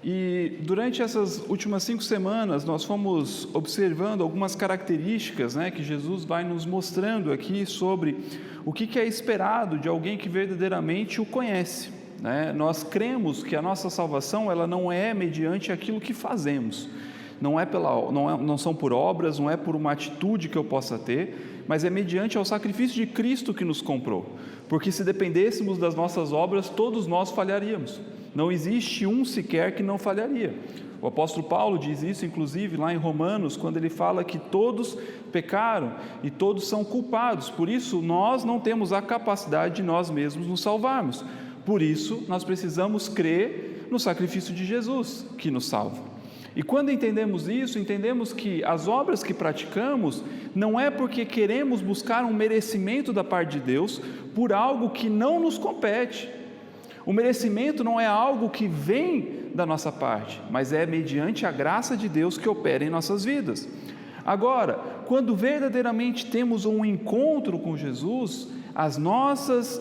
E durante essas últimas 5 semanas nós fomos observando algumas características, que Jesus vai nos mostrando aqui sobre o que é esperado de alguém que verdadeiramente o conhece. Nós cremos que a nossa salvação ela não é mediante aquilo que fazemos, não são por obras, não é por uma atitude que eu possa ter, mas é mediante ao sacrifício de Cristo que nos comprou, porque se dependêssemos das nossas obras, todos nós falharíamos. Não existe um sequer que não falharia. O apóstolo Paulo diz isso, inclusive, lá em Romanos, quando ele fala que todos pecaram e todos são culpados. Por isso, nós não temos a capacidade de nós mesmos nos salvarmos. Por isso, nós precisamos crer no sacrifício de Jesus, que nos salva. E quando entendemos isso, entendemos que as obras que praticamos não é porque queremos buscar um merecimento da parte de Deus por algo que não nos compete. O merecimento não é algo que vem da nossa parte, mas é mediante a graça de Deus que opera em nossas vidas. Agora, quando verdadeiramente temos um encontro com Jesus, as nossas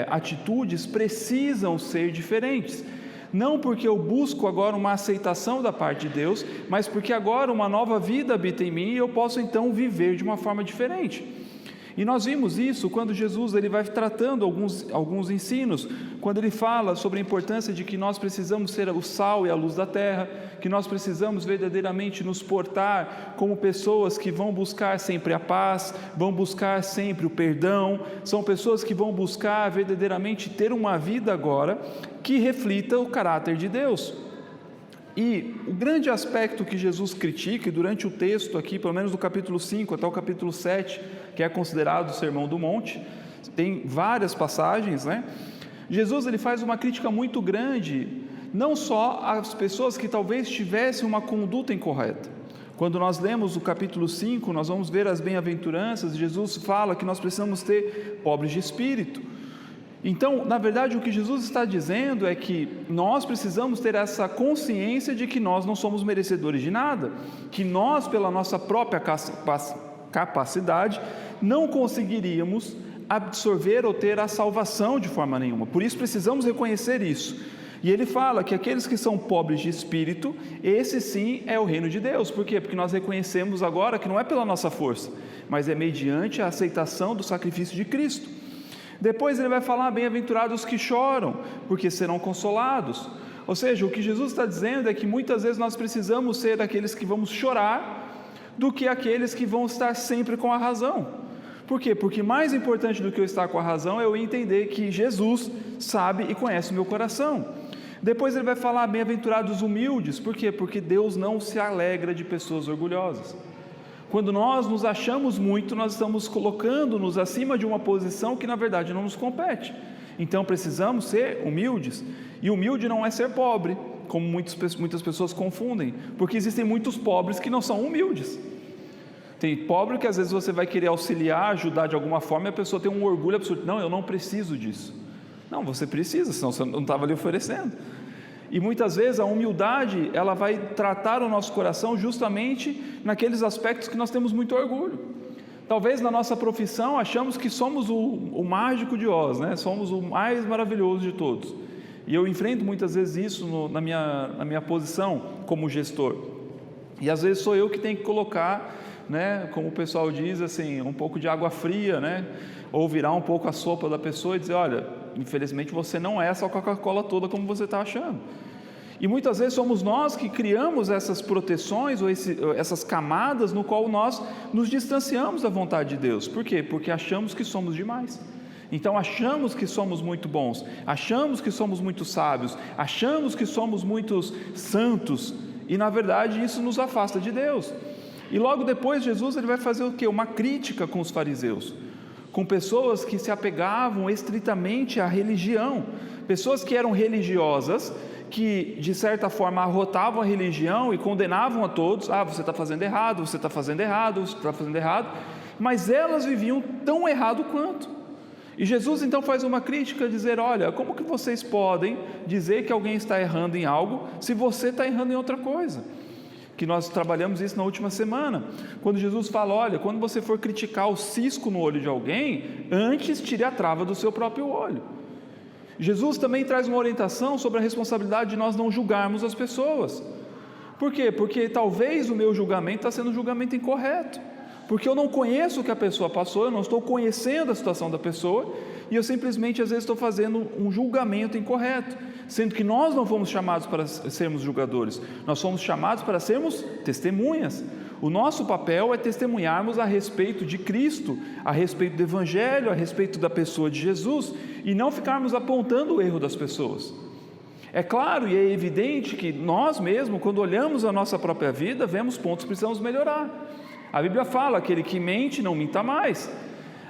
atitudes precisam ser diferentes. Não porque eu busco agora uma aceitação da parte de Deus, mas porque agora uma nova vida habita em mim e eu posso então viver de uma forma diferente. E nós vimos isso quando Jesus ele vai tratando alguns ensinos, quando ele fala sobre a importância de que nós precisamos ser o sal e a luz da terra, que nós precisamos verdadeiramente nos portar como pessoas que vão buscar sempre a paz, vão buscar sempre o perdão, são pessoas que vão buscar verdadeiramente ter uma vida agora que reflita o caráter de Deus. E o grande aspecto que Jesus critica, e durante o texto aqui, pelo menos do capítulo 5 até o capítulo 7, que é considerado o Sermão do Monte, tem várias passagens, Jesus ele faz uma crítica muito grande, não só às pessoas que talvez tivessem uma conduta incorreta. Quando nós lemos o capítulo 5, nós vamos ver as bem-aventuranças, Jesus fala que nós precisamos ter pobres de espírito. Então, na verdade, o que Jesus está dizendo é que nós precisamos ter essa consciência de que nós não somos merecedores de nada, que nós, pela nossa própria capacidade, não conseguiríamos absorver ou ter a salvação de forma nenhuma. Por isso, precisamos reconhecer isso. E ele fala que aqueles que são pobres de espírito, esse sim é o reino de Deus. Por quê? Porque nós reconhecemos agora que não é pela nossa força, mas é mediante a aceitação do sacrifício de Cristo. Depois ele vai falar, bem-aventurados que choram, porque serão consolados. Ou seja, o que Jesus está dizendo é que muitas vezes nós precisamos ser aqueles que vamos chorar, do que aqueles que vão estar sempre com a razão. Por quê? Porque mais importante do que eu estar com a razão é eu entender que Jesus sabe e conhece o meu coração. Depois ele vai falar, bem-aventurados humildes. Por quê? Porque Deus não se alegra de pessoas orgulhosas. Quando nós nos achamos muito, nós estamos colocando-nos acima de uma posição que na verdade não nos compete. Então precisamos ser humildes. E humilde não é ser pobre, como muitas pessoas confundem, porque existem muitos pobres que não são humildes. Tem pobre que às vezes você vai querer auxiliar, ajudar de alguma forma, e a pessoa tem um orgulho absurdo. Não, eu não preciso disso. Não, você precisa, senão você não estava ali oferecendo. E muitas vezes a humildade, ela vai tratar o nosso coração justamente naqueles aspectos que nós temos muito orgulho. Talvez na nossa profissão achamos que somos o mágico de Oz, somos o mais maravilhoso de todos. E eu enfrento muitas vezes isso na minha posição como gestor. E às vezes sou eu que tenho que colocar, como o pessoal diz, assim, um pouco de água fria, ou virar um pouco a sopa da pessoa e dizer, olha, infelizmente você não é essa Coca-Cola toda como você está achando. E muitas vezes somos nós que criamos essas proteções ou essas camadas no qual nós nos distanciamos da vontade de Deus. Por quê? Porque achamos que somos demais. Então achamos que somos muito bons, achamos que somos muito sábios, achamos que somos muito santos, e na verdade isso nos afasta de Deus. E logo depois Jesus ele vai fazer o quê? Uma crítica com os fariseus, com pessoas que se apegavam estritamente à religião, pessoas que eram religiosas, que de certa forma arrotavam a religião e condenavam a todos, você está fazendo errado, você está fazendo errado, você está fazendo errado, mas elas viviam tão errado quanto. E Jesus então faz uma crítica, dizer, olha, como que vocês podem dizer que alguém está errando em algo, se você está errando em outra coisa? Que nós trabalhamos isso na última semana, quando Jesus fala, olha, quando você for criticar o cisco no olho de alguém, antes tire a trava do seu próprio olho. Jesus também traz uma orientação sobre a responsabilidade de nós não julgarmos as pessoas. Por quê? Porque talvez o meu julgamento está sendo um julgamento incorreto, porque eu não conheço o que a pessoa passou, eu não estou conhecendo a situação da pessoa, e eu simplesmente às vezes estou fazendo um julgamento incorreto, sendo que nós não fomos chamados para sermos julgadores, nós fomos chamados para sermos testemunhas. O nosso papel é testemunharmos a respeito de Cristo, a respeito do Evangelho, a respeito da pessoa de Jesus, e não ficarmos apontando o erro das pessoas. É claro e é evidente que nós mesmos, quando olhamos a nossa própria vida, vemos pontos que precisamos melhorar. A Bíblia fala: aquele que mente, não minta mais.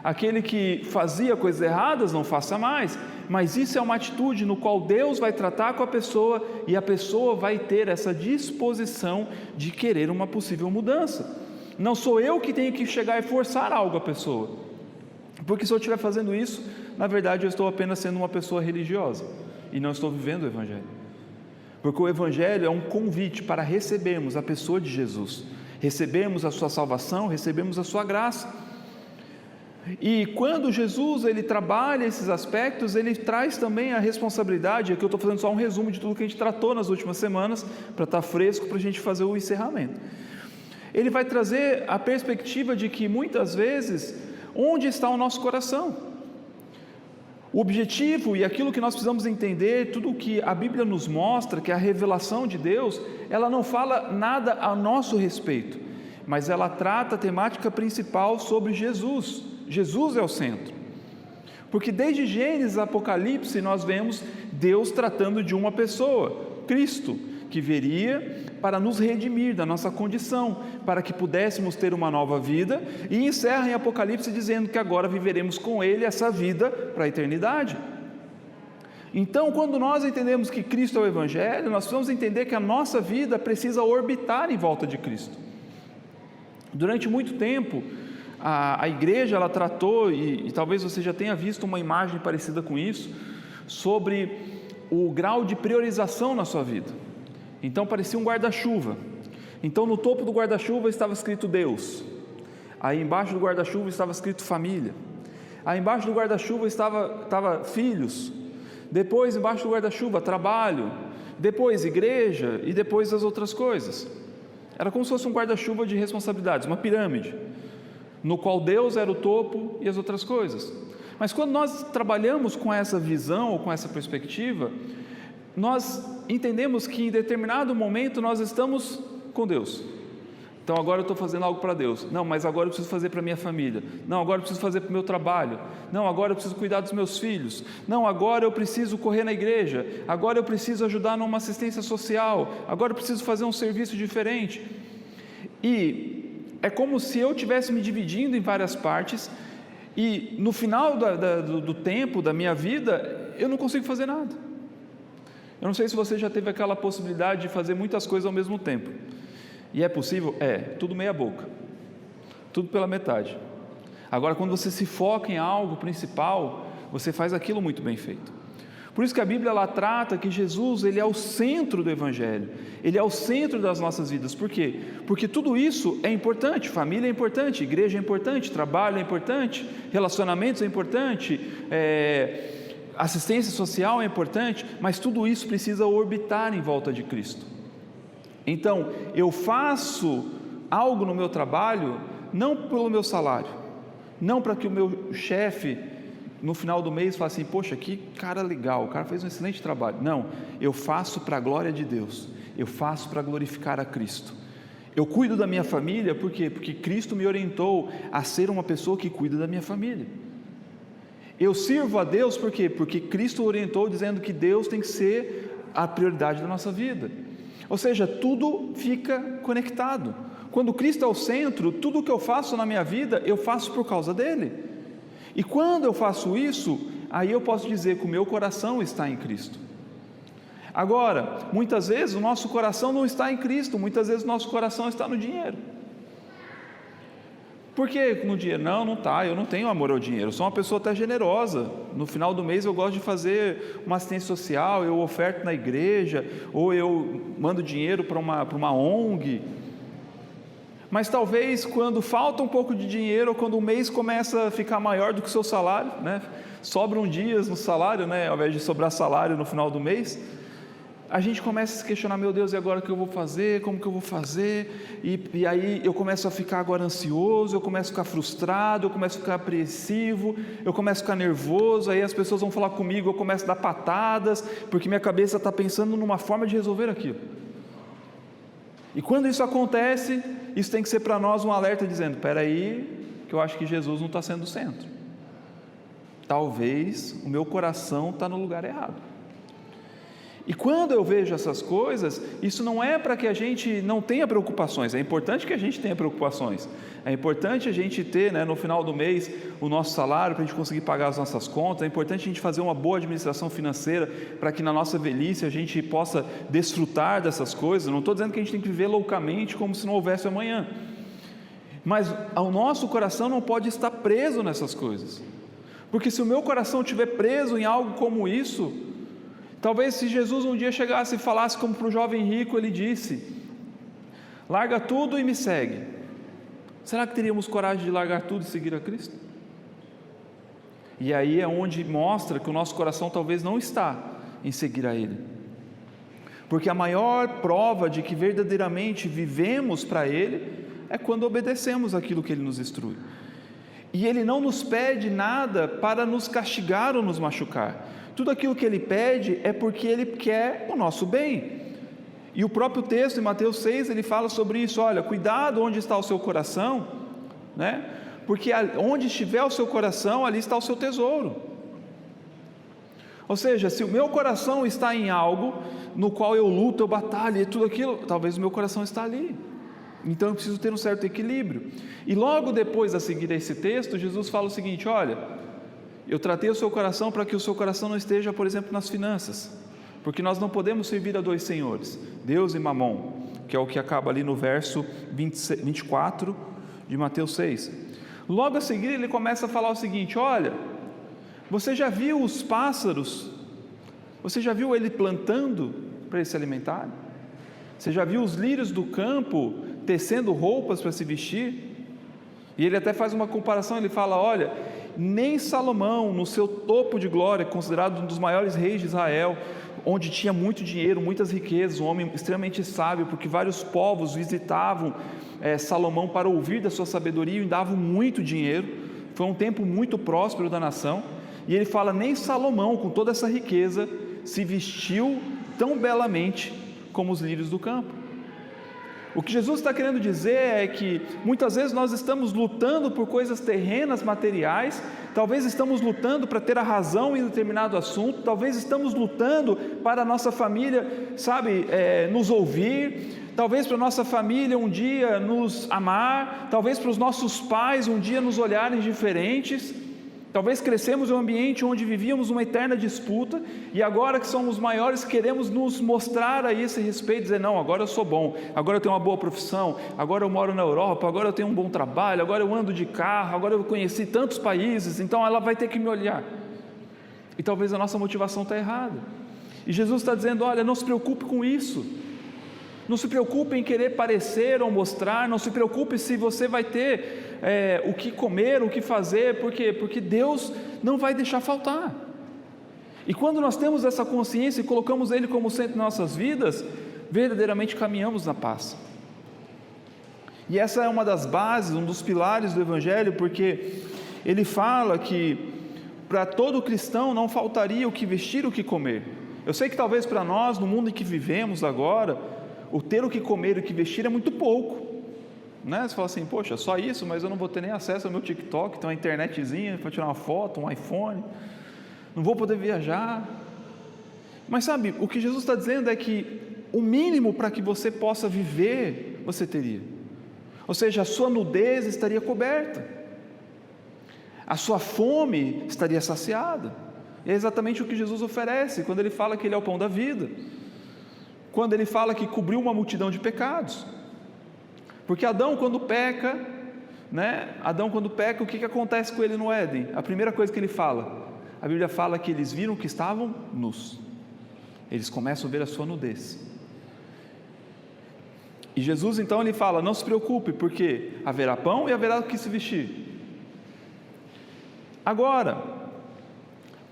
Aquele que fazia coisas erradas, não faça mais. Mas isso é uma atitude no qual Deus vai tratar com a pessoa, e a pessoa vai ter essa disposição de querer uma possível mudança. Não sou eu que tenho que chegar e forçar algo à pessoa, porque se eu estiver fazendo isso, na verdade eu estou apenas sendo uma pessoa religiosa, e não estou vivendo o Evangelho. Porque o Evangelho é um convite para recebermos a pessoa de Jesus, recebermos a sua salvação, recebermos a sua graça. E quando Jesus ele trabalha esses aspectos, ele traz também a responsabilidade. Aqui eu estou fazendo só um resumo de tudo que a gente tratou nas últimas semanas, para estar fresco, para a gente fazer o encerramento. Ele vai trazer a perspectiva de que muitas vezes, onde está o nosso coração? O objetivo e aquilo que nós precisamos entender, tudo o que a Bíblia nos mostra, que é a revelação de Deus, ela não fala nada a nosso respeito, mas ela trata a temática principal sobre Jesus. Jesus é o centro, porque desde Gênesis a Apocalipse nós vemos Deus tratando de uma pessoa, Cristo, que viria para nos redimir da nossa condição, para que pudéssemos ter uma nova vida, e encerra em Apocalipse dizendo que agora viveremos com Ele essa vida para a eternidade. Então, quando nós entendemos que Cristo é o Evangelho, nós precisamos entender que a nossa vida precisa orbitar em volta de Cristo. Durante muito tempo, a igreja ela tratou, e talvez você já tenha visto uma imagem parecida com isso, sobre o grau de priorização na sua vida. Então parecia um guarda-chuva. Então no topo do guarda-chuva estava escrito Deus, aí embaixo do guarda-chuva estava escrito família, aí embaixo do guarda-chuva estava filhos, depois embaixo do guarda-chuva trabalho, depois igreja, e depois as outras coisas. Era como se fosse um guarda-chuva de responsabilidades, uma pirâmide, no qual Deus era o topo e as outras coisas. Mas quando nós trabalhamos com essa visão ou com essa perspectiva, nós entendemos que em determinado momento nós estamos com Deus. Então agora eu estou fazendo algo para Deus. Não, mas agora eu preciso fazer para a minha família. Não, agora eu preciso fazer para o meu trabalho. Não, agora eu preciso cuidar dos meus filhos. Não, agora eu preciso correr na igreja. Agora eu preciso ajudar numa assistência social. Agora eu preciso fazer um serviço diferente. E é como se eu estivesse me dividindo em várias partes, e no final do tempo da minha vida, eu não consigo fazer nada. Eu não sei se você já teve aquela possibilidade de fazer muitas coisas ao mesmo tempo. E é possível? É, tudo meia boca, tudo pela metade. Agora, quando você se foca em algo principal, você faz aquilo muito bem feito. Por isso que a Bíblia ela trata que Jesus ele é o centro do Evangelho, Ele é o centro das nossas vidas. Por quê? Porque tudo isso é importante, família é importante, igreja é importante, trabalho é importante, relacionamentos é importante, assistência social é importante, mas tudo isso precisa orbitar em volta de Cristo. Então, eu faço algo no meu trabalho, não pelo meu salário, não para que o meu chefe no final do mês fale assim, poxa, que cara legal, o cara fez um excelente trabalho. Não, eu faço para a glória de Deus, eu faço para glorificar a Cristo. Eu cuido da minha família, por quê? Porque Cristo me orientou a ser uma pessoa que cuida da minha família. Eu sirvo a Deus, por quê? Porque Cristo orientou dizendo que Deus tem que ser a prioridade da nossa vida. Ou seja, tudo fica conectado. Quando Cristo é o centro, tudo que eu faço na minha vida, eu faço por causa dEle. E quando eu faço isso, aí eu posso dizer que o meu coração está em Cristo. Agora, muitas vezes o nosso coração não está em Cristo, muitas vezes o nosso coração está no dinheiro. Por que no dinheiro? Não está, eu não tenho amor ao dinheiro, eu sou uma pessoa até generosa. No final do mês eu gosto de fazer uma assistência social, eu oferto na igreja, ou eu mando dinheiro para uma ONG. Mas talvez quando falta um pouco de dinheiro, ou quando o mês começa a ficar maior do que o seu salário, né? sobram dias no salário, né, ao invés de sobrar salário no final do mês, a gente começa a se questionar, meu Deus, e agora o que eu vou fazer, como que eu vou fazer, e aí eu começo a ficar agora ansioso, eu começo a ficar frustrado, eu começo a ficar apreensivo, eu começo a ficar nervoso, aí as pessoas vão falar comigo, eu começo a dar patadas, porque minha cabeça está pensando numa forma de resolver aquilo. E quando isso acontece, isso tem que ser para nós um alerta dizendo, espera aí, que eu acho que Jesus não está sendo o centro, talvez o meu coração está no lugar errado. E quando eu vejo essas coisas, isso não é para que a gente não tenha preocupações, é importante que a gente tenha preocupações, é importante a gente ter, né, no final do mês o nosso salário para a gente conseguir pagar as nossas contas, é importante a gente fazer uma boa administração financeira para que na nossa velhice a gente possa desfrutar dessas coisas. Não estou dizendo que a gente tem que viver loucamente como se não houvesse amanhã, mas o nosso coração não pode estar preso nessas coisas, porque se o meu coração estiver preso em algo como isso, talvez se Jesus um dia chegasse e falasse como para o jovem rico, ele disse, larga tudo e me segue, será que teríamos coragem de largar tudo e seguir a Cristo? E aí é onde mostra que o nosso coração talvez não está em seguir a Ele, porque a maior prova de que verdadeiramente vivemos para Ele é quando obedecemos aquilo que Ele nos instrui, e Ele não nos pede nada para nos castigar ou nos machucar, tudo aquilo que Ele pede é porque Ele quer o nosso bem, e o próprio texto em Mateus 6, ele fala sobre isso, olha, cuidado onde está o seu coração, né? Porque onde estiver o seu coração, ali está o seu tesouro. Ou seja, se o meu coração está em algo no qual eu luto, eu batalho e tudo aquilo, talvez o meu coração está ali, então eu preciso ter um certo equilíbrio. E logo depois a seguir a esse texto, Jesus fala o seguinte, olha, eu tratei o seu coração para que o seu coração não esteja, por exemplo, nas finanças, porque nós não podemos servir a dois senhores, Deus e Mamon, que é o que acaba ali no verso 24 de Mateus 6. Logo a seguir ele começa a falar o seguinte, olha, você já viu os pássaros, você já viu ele plantando para eles se alimentarem? Você já viu os lírios do campo tecendo roupas para se vestir? E ele até faz uma comparação, ele fala, olha, nem Salomão, no seu topo de glória, considerado um dos maiores reis de Israel, onde tinha muito dinheiro, muitas riquezas, um homem extremamente sábio, porque vários povos visitavam Salomão para ouvir da sua sabedoria e davam muito dinheiro, foi um tempo muito próspero da nação, e ele fala, nem Salomão, com toda essa riqueza, se vestiu tão belamente como os lírios do campo. O que Jesus está querendo dizer é que muitas vezes nós estamos lutando por coisas terrenas, materiais, talvez estamos lutando para ter a razão em determinado assunto, talvez estamos lutando para a nossa família, sabe, nos ouvir, talvez para a nossa família um dia nos amar, talvez para os nossos pais um dia nos olharem diferentes, talvez crescemos em um ambiente onde vivíamos uma eterna disputa, e agora que somos maiores queremos nos mostrar a esse respeito, dizer, não, agora eu sou bom, agora eu tenho uma boa profissão, agora eu moro na Europa, agora eu tenho um bom trabalho, agora eu ando de carro, agora eu conheci tantos países, então ela vai ter que me olhar, e talvez a nossa motivação está errada, e Jesus está dizendo, olha, não se preocupe com isso, não se preocupe em querer parecer ou mostrar, não se preocupe se você vai ter o que comer, o que fazer, por quê? Porque Deus não vai deixar faltar, e quando nós temos essa consciência e colocamos Ele como centro de nossas vidas, verdadeiramente caminhamos na paz, e essa é uma das bases, um dos pilares do Evangelho, porque ele fala que para todo cristão não faltaria o que vestir, o que comer. Eu sei que talvez para nós, no mundo em que vivemos agora, o ter o que comer e o que vestir é muito pouco, né? Você fala assim, poxa, só isso, mas eu não vou ter nem acesso ao meu TikTok, tem uma internetzinha para tirar uma foto, um iPhone, não vou poder viajar, mas sabe, o que Jesus está dizendo é que o mínimo para que você possa viver, você teria, ou seja, a sua nudez estaria coberta, a sua fome estaria saciada, e é exatamente o que Jesus oferece, quando Ele fala que Ele é o pão da vida, quando Ele fala que cobriu uma multidão de pecados, porque Adão quando peca, o que acontece com ele no Éden? A primeira coisa que ele fala, a Bíblia fala que eles viram que estavam nus, eles começam a ver a sua nudez, e Jesus então ele fala, não se preocupe, porque haverá pão e haverá o que se vestir. Agora,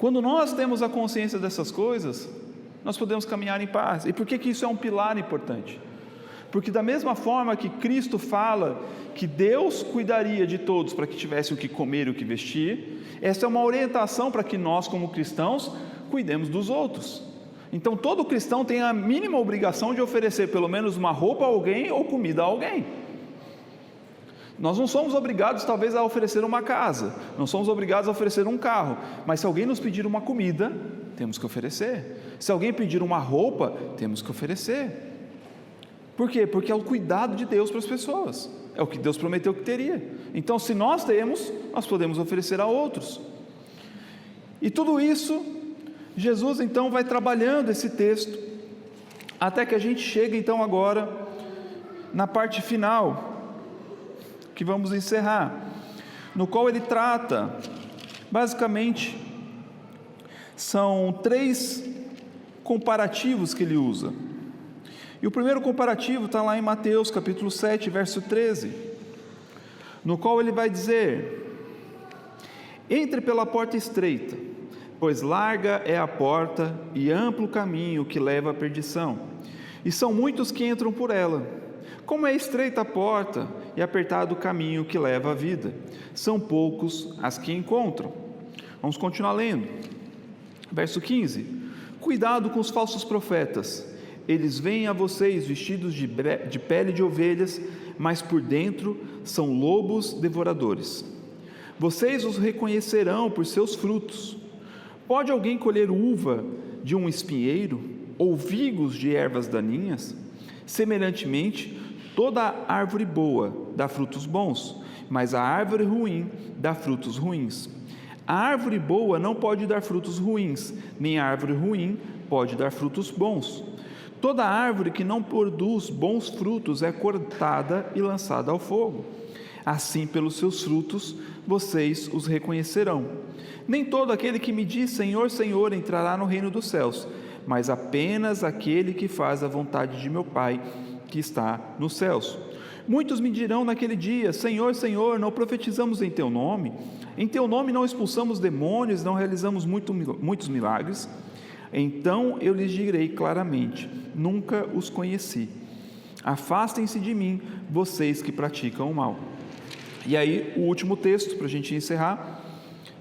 Quando nós temos a consciência dessas coisas, nós podemos caminhar em paz. E por que isso é um pilar importante? Porque da mesma forma que Cristo fala que Deus cuidaria de todos para que tivessem o que comer e o que vestir, essa é uma orientação para que nós, como cristãos, cuidemos dos outros. Então todo cristão tem a mínima obrigação de oferecer pelo menos uma roupa a alguém ou comida a alguém. Nós não somos obrigados talvez a oferecer uma casa, não somos obrigados a oferecer um carro, mas se alguém nos pedir uma comida, temos que oferecer. Se alguém pedir uma roupa, temos que oferecer. Por quê? Porque é o cuidado de Deus para as pessoas, é o que Deus prometeu que teria. Então se nós temos, nós podemos oferecer a outros. E tudo isso, Jesus então vai trabalhando esse texto, até que a gente chega então agora na parte final, que vamos encerrar, no qual ele trata, basicamente, são 3 comparativos que ele usa. E o primeiro comparativo está lá em Mateus capítulo 7, verso 13, no qual ele vai dizer: entre pela porta estreita, pois larga é a porta e amplo o caminho que leva à perdição, e são muitos que entram por ela. Como é estreita a porta e apertado o caminho que leva à vida, são poucos as que encontram. Vamos continuar lendo. Verso 15: cuidado com os falsos profetas, eles vêm a vocês vestidos de pele de ovelhas, mas por dentro são lobos devoradores. Vocês os reconhecerão por seus frutos. Pode alguém colher uva de um espinheiro, ou figos de ervas daninhas? Semelhantemente, toda árvore boa dá frutos bons, mas a árvore ruim dá frutos ruins. A árvore boa não pode dar frutos ruins, nem a árvore ruim pode dar frutos bons. Toda árvore que não produz bons frutos é cortada e lançada ao fogo. Assim, pelos seus frutos, vocês os reconhecerão. Nem todo aquele que me diz Senhor, Senhor entrará no reino dos céus, mas apenas aquele que faz a vontade de meu Pai que está nos céus. Muitos me dirão naquele dia: Senhor, Senhor, não profetizamos em teu nome? Em teu nome não expulsamos demônios, não realizamos muitos milagres? Então eu lhes direi claramente: nunca os conheci. Afastem-se de mim, vocês que praticam o mal. E aí o último texto para a gente encerrar,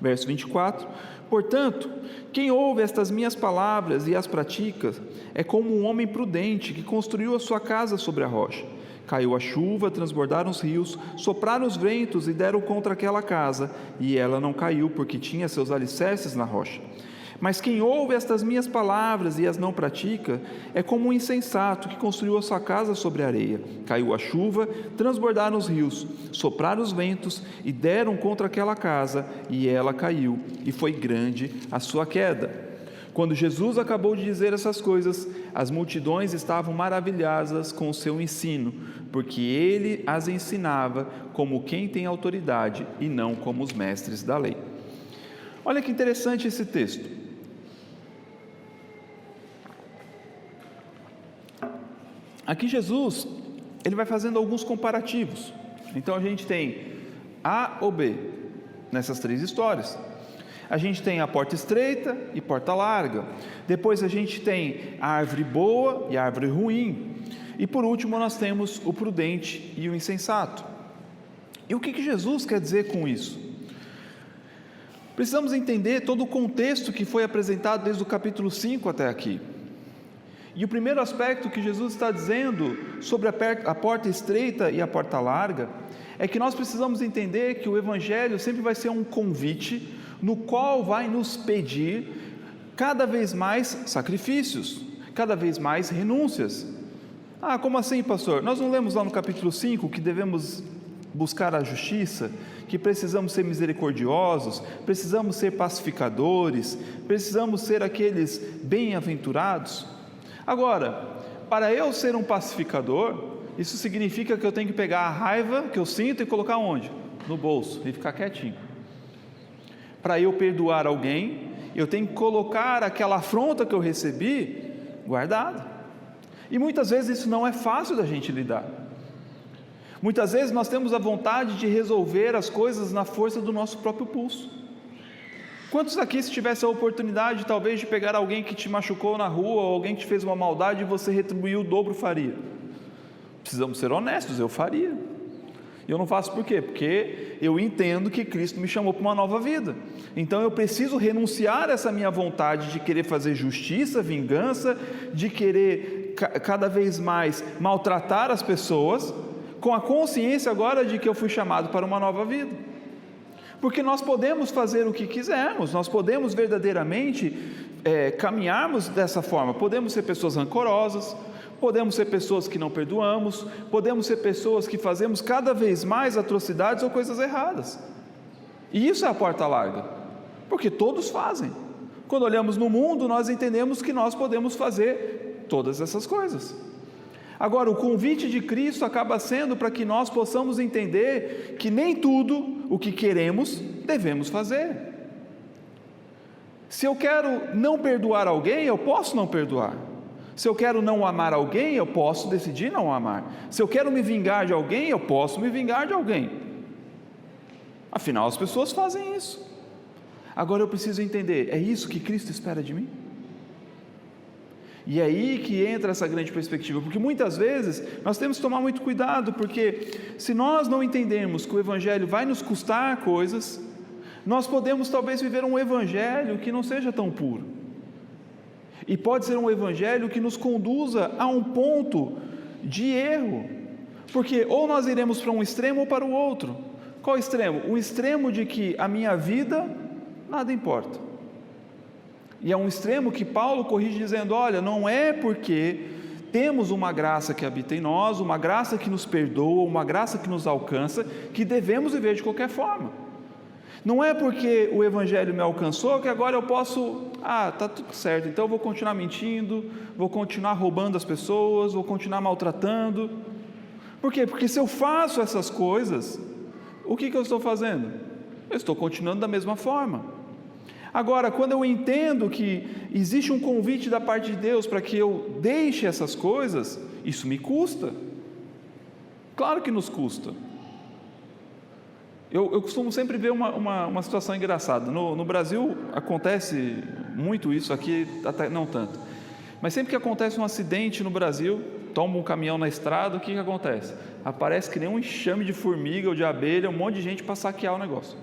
verso 24: portanto, quem ouve estas minhas palavras e as pratica é como um homem prudente que construiu a sua casa sobre a rocha. Caiu a chuva, transbordaram os rios, sopraram os ventos e deram contra aquela casa, e ela não caiu, porque tinha seus alicerces na rocha. Mas quem ouve estas minhas palavras e as não pratica é como um insensato que construiu a sua casa sobre a areia. Caiu a chuva, transbordaram os rios, sopraram os ventos e deram contra aquela casa, e ela caiu, e foi grande a sua queda. Quando Jesus acabou de dizer essas coisas, as multidões estavam maravilhadas com o seu ensino, porque ele as ensinava como quem tem autoridade e não como os mestres da lei. Olha que interessante esse texto. Aqui Jesus, ele vai fazendo alguns comparativos. Então a gente tem A ou B nessas 3 histórias. A gente tem a porta estreita e porta larga. Depois a gente tem a árvore boa e a árvore ruim. E por último nós temos o prudente e o insensato. E o que Jesus quer dizer com isso? Precisamos entender todo o contexto que foi apresentado desde o capítulo 5 até aqui. E o primeiro aspecto que Jesus está dizendo sobre a porta estreita e a porta larga é que nós precisamos entender que o Evangelho sempre vai ser um convite no qual vai nos pedir cada vez mais sacrifícios, cada vez mais renúncias. Ah, como assim, pastor? Nós não lemos lá no capítulo 5 que devemos buscar a justiça, que precisamos ser misericordiosos, precisamos ser pacificadores, precisamos ser aqueles bem-aventurados? Agora, para eu ser um pacificador, isso significa que eu tenho que pegar a raiva que eu sinto e colocar onde? No bolso, e ficar quietinho. Para eu perdoar alguém, eu tenho que colocar aquela afronta que eu recebi guardada. E muitas vezes isso não é fácil da gente lidar. Muitas vezes nós temos a vontade de resolver as coisas na força do nosso próprio pulso. Quantos aqui, se tivesse a oportunidade talvez de pegar alguém que te machucou na rua, ou alguém que te fez uma maldade e você retribuiu o dobro, faria? Precisamos ser honestos, eu faria. E eu não faço por quê? Porque eu entendo que Cristo me chamou para uma nova vida. Então eu preciso renunciar a essa minha vontade de querer fazer justiça, vingança, de querer cada vez mais maltratar as pessoas, com a consciência agora de que eu fui chamado para uma nova vida. Porque nós podemos fazer o que quisermos, nós podemos verdadeiramente caminharmos dessa forma. Podemos ser pessoas rancorosas, podemos ser pessoas que não perdoamos, podemos ser pessoas que fazemos cada vez mais atrocidades ou coisas erradas. E isso é a porta larga, porque todos fazem. Quando olhamos no mundo, nós entendemos que nós podemos fazer todas essas coisas. Agora, o convite de Cristo acaba sendo para que nós possamos entender que nem tudo o que queremos devemos fazer. Se eu quero não perdoar alguém, eu posso não perdoar. Se eu quero não amar alguém, eu posso decidir não amar. Se eu quero me vingar de alguém, eu posso me vingar de alguém. Afinal, as pessoas fazem isso. Agora eu preciso entender, é isso que Cristo espera de mim? E é aí que entra essa grande perspectiva, porque muitas vezes nós temos que tomar muito cuidado, porque se nós não entendermos que o Evangelho vai nos custar coisas, nós podemos talvez viver um Evangelho que não seja tão puro, e pode ser um Evangelho que nos conduza a um ponto de erro, porque ou nós iremos para um extremo ou para o outro. Qual extremo? O extremo de que a minha vida nada importa. E é um extremo que Paulo corrige dizendo, olha, não é porque temos uma graça que habita em nós, uma graça que nos perdoa, uma graça que nos alcança, que devemos viver de qualquer forma. Não é porque o Evangelho me alcançou que agora eu posso, está tudo certo, então eu vou continuar mentindo, vou continuar roubando as pessoas, vou continuar maltratando. Por quê? Porque se eu faço essas coisas, o que eu estou fazendo? Eu estou continuando da mesma forma. Agora, quando eu entendo que existe um convite da parte de Deus para que eu deixe essas coisas, isso me custa. Claro que nos custa. Eu costumo sempre ver uma situação engraçada. No Brasil acontece muito isso, aqui até não tanto. Mas sempre que acontece um acidente no Brasil, toma um caminhão na estrada, o que acontece? Aparece que nem um enxame de formiga ou de abelha, um monte de gente para saquear o negócio.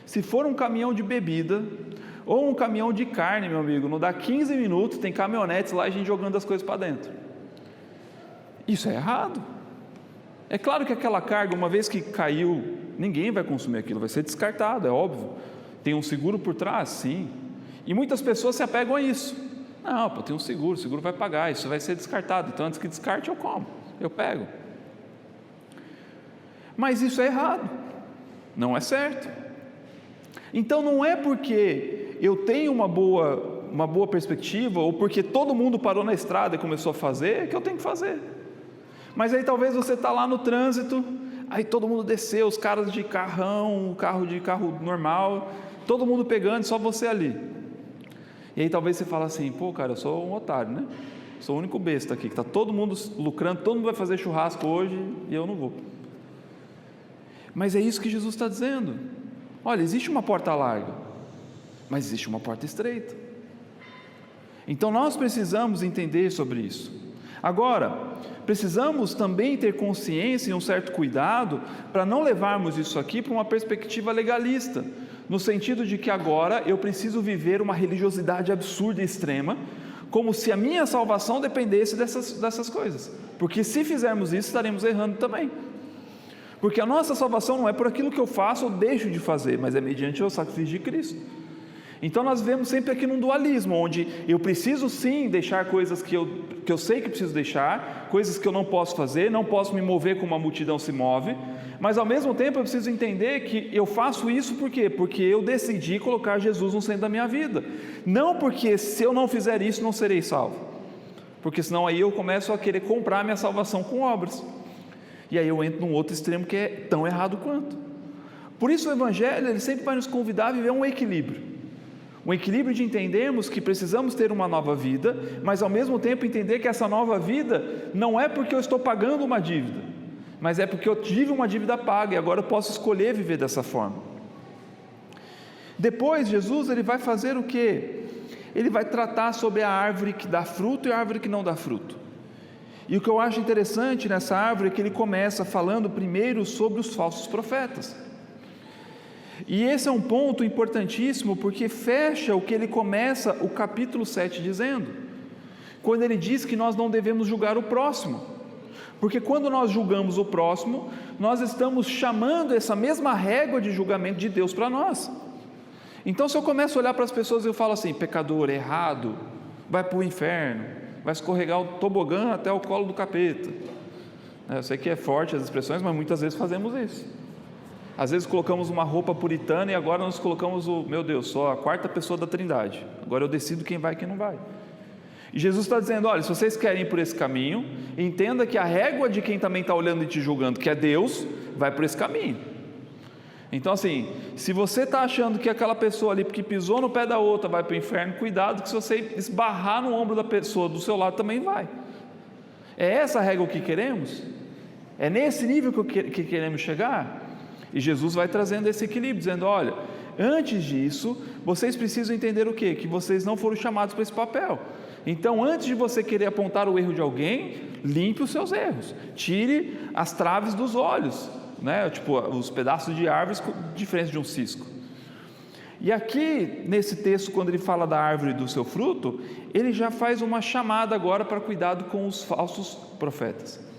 Se for um caminhão de bebida ou um caminhão de carne, meu amigo, não dá 15 minutos, tem caminhonetes lá e a gente jogando as coisas para dentro. Isso é errado. É claro que aquela carga, uma vez que caiu, ninguém vai consumir aquilo, vai ser descartado, é óbvio. Tem um seguro por trás? Sim. E muitas pessoas se apegam a isso. Não, tem um seguro, o seguro vai pagar, isso vai ser descartado, então antes que descarte eu como, eu pego. Mas isso é errado, não é certo. Então não é porque eu tenho uma boa perspectiva, ou porque todo mundo parou na estrada e começou a fazer, que eu tenho que fazer. Mas aí talvez você está lá no trânsito, aí todo mundo desceu, os caras de carro normal, todo mundo pegando, só você ali. E aí talvez você fala assim, cara, eu sou um otário, né? Sou o único besta aqui, que está todo mundo lucrando, todo mundo vai fazer churrasco hoje e eu não vou. Mas é isso que Jesus está dizendo. Olha, existe uma porta larga, mas existe uma porta estreita. Então nós precisamos entender sobre isso. Agora, precisamos também ter consciência e um certo cuidado para não levarmos isso aqui para uma perspectiva legalista, no sentido de que agora eu preciso viver uma religiosidade absurda e extrema, como se a minha salvação dependesse dessas coisas, porque se fizermos isso estaremos errando também. Porque a nossa salvação não é por aquilo que eu faço ou deixo de fazer, mas é mediante o sacrifício de Cristo. Então nós vemos sempre aqui num dualismo, onde eu preciso sim deixar coisas que eu sei que preciso deixar, coisas que eu não posso fazer, não posso me mover como a multidão se move, mas ao mesmo tempo eu preciso entender que eu faço isso por quê? Porque eu decidi colocar Jesus no centro da minha vida, não porque se eu não fizer isso não serei salvo, porque senão aí eu começo a querer comprar minha salvação com obras. E aí eu entro num outro extremo que é tão errado quanto. Por isso o Evangelho, ele sempre vai nos convidar a viver um equilíbrio de entendermos que precisamos ter uma nova vida, mas ao mesmo tempo entender que essa nova vida não é porque eu estou pagando uma dívida, mas é porque eu tive uma dívida paga e agora eu posso escolher viver dessa forma. Depois Jesus ele vai fazer o quê? Ele vai tratar sobre a árvore que dá fruto e a árvore que não dá fruto. E o que eu acho interessante nessa árvore é que ele começa falando primeiro sobre os falsos profetas. E esse é um ponto importantíssimo, porque fecha o que ele começa o capítulo 7 dizendo, quando ele diz que nós não devemos julgar o próximo, porque quando nós julgamos o próximo, nós estamos chamando essa mesma régua de julgamento de Deus para nós. Então, se eu começo a olhar para as pessoas e eu falo assim, pecador, errado, vai para o inferno, vai escorregar o tobogã até o colo do capeta. Eu sei que é forte as expressões, mas muitas vezes fazemos isso. Às vezes colocamos uma roupa puritana e agora nós colocamos meu Deus, só a quarta pessoa da Trindade. Agora eu decido quem vai e quem não vai. E Jesus está dizendo, olha, se vocês querem ir por esse caminho, entenda que a régua de quem também está olhando e te julgando, que é Deus, vai por esse caminho. Então assim, se você está achando que aquela pessoa ali, porque pisou no pé da outra, vai para o inferno, cuidado que se você esbarrar no ombro da pessoa do seu lado, também vai. É essa a régua que queremos? É nesse nível que queremos chegar? E Jesus vai trazendo esse equilíbrio, dizendo, olha, antes disso, vocês precisam entender o quê? Que vocês não foram chamados para esse papel. Então, antes de você querer apontar o erro de alguém, limpe os seus erros, tire as traves dos olhos, né? Tipo, os pedaços de árvores diferentes de um cisco. E aqui, nesse texto, quando ele fala da árvore e do seu fruto, ele já faz uma chamada agora para cuidado com os falsos profetas.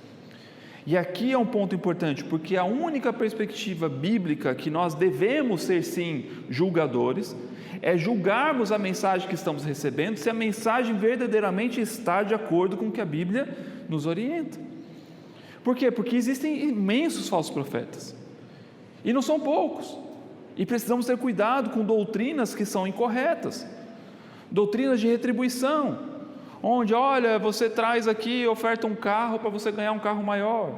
E aqui é um ponto importante, porque a única perspectiva bíblica que nós devemos ser sim julgadores, é julgarmos a mensagem que estamos recebendo, se a mensagem verdadeiramente está de acordo com o que a Bíblia nos orienta. Por quê? Porque existem imensos falsos profetas, e não são poucos, e precisamos ter cuidado com doutrinas que são incorretas, doutrinas de retribuição, onde, olha, você traz aqui, oferta um carro para você ganhar um carro maior,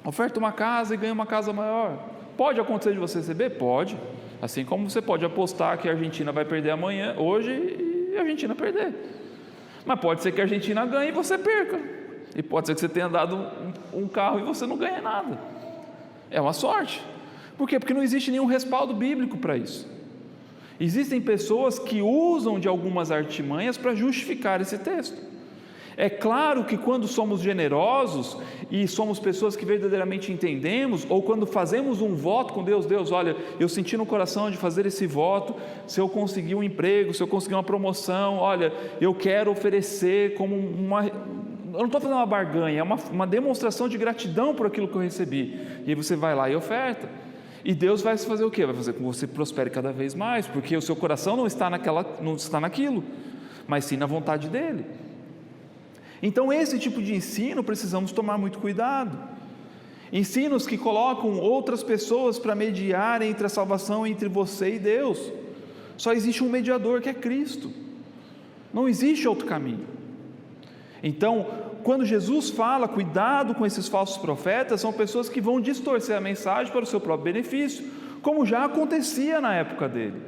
oferta uma casa e ganha uma casa maior. Pode acontecer de você receber? Pode, assim como você pode apostar que a Argentina vai perder amanhã, hoje, e a Argentina perder, mas pode ser que a Argentina ganhe e você perca, e pode ser que você tenha dado um carro e você não ganhe nada, é uma sorte. Por quê? Porque não existe nenhum respaldo bíblico para isso. Existem pessoas que usam de algumas artimanhas para justificar esse texto. É claro que quando somos generosos e somos pessoas que verdadeiramente entendemos, ou quando fazemos um voto com Deus, Deus, olha, eu senti no coração de fazer esse voto, se eu conseguir um emprego, se eu conseguir uma promoção, olha, eu quero oferecer como uma... Eu não estou fazendo uma barganha, é uma demonstração de gratidão por aquilo que eu recebi. E aí você vai lá e oferta. E Deus vai fazer o quê? Vai fazer com que você prospere cada vez mais, porque o seu coração não está naquilo, mas sim na vontade dEle. Então esse tipo de ensino precisamos tomar muito cuidado. Ensinos que colocam outras pessoas para mediar entre a salvação entre você e Deus. Só existe um mediador, que é Cristo. Não existe outro caminho. Então, quando Jesus fala, cuidado com esses falsos profetas, são pessoas que vão distorcer a mensagem para o seu próprio benefício, como já acontecia na época dele.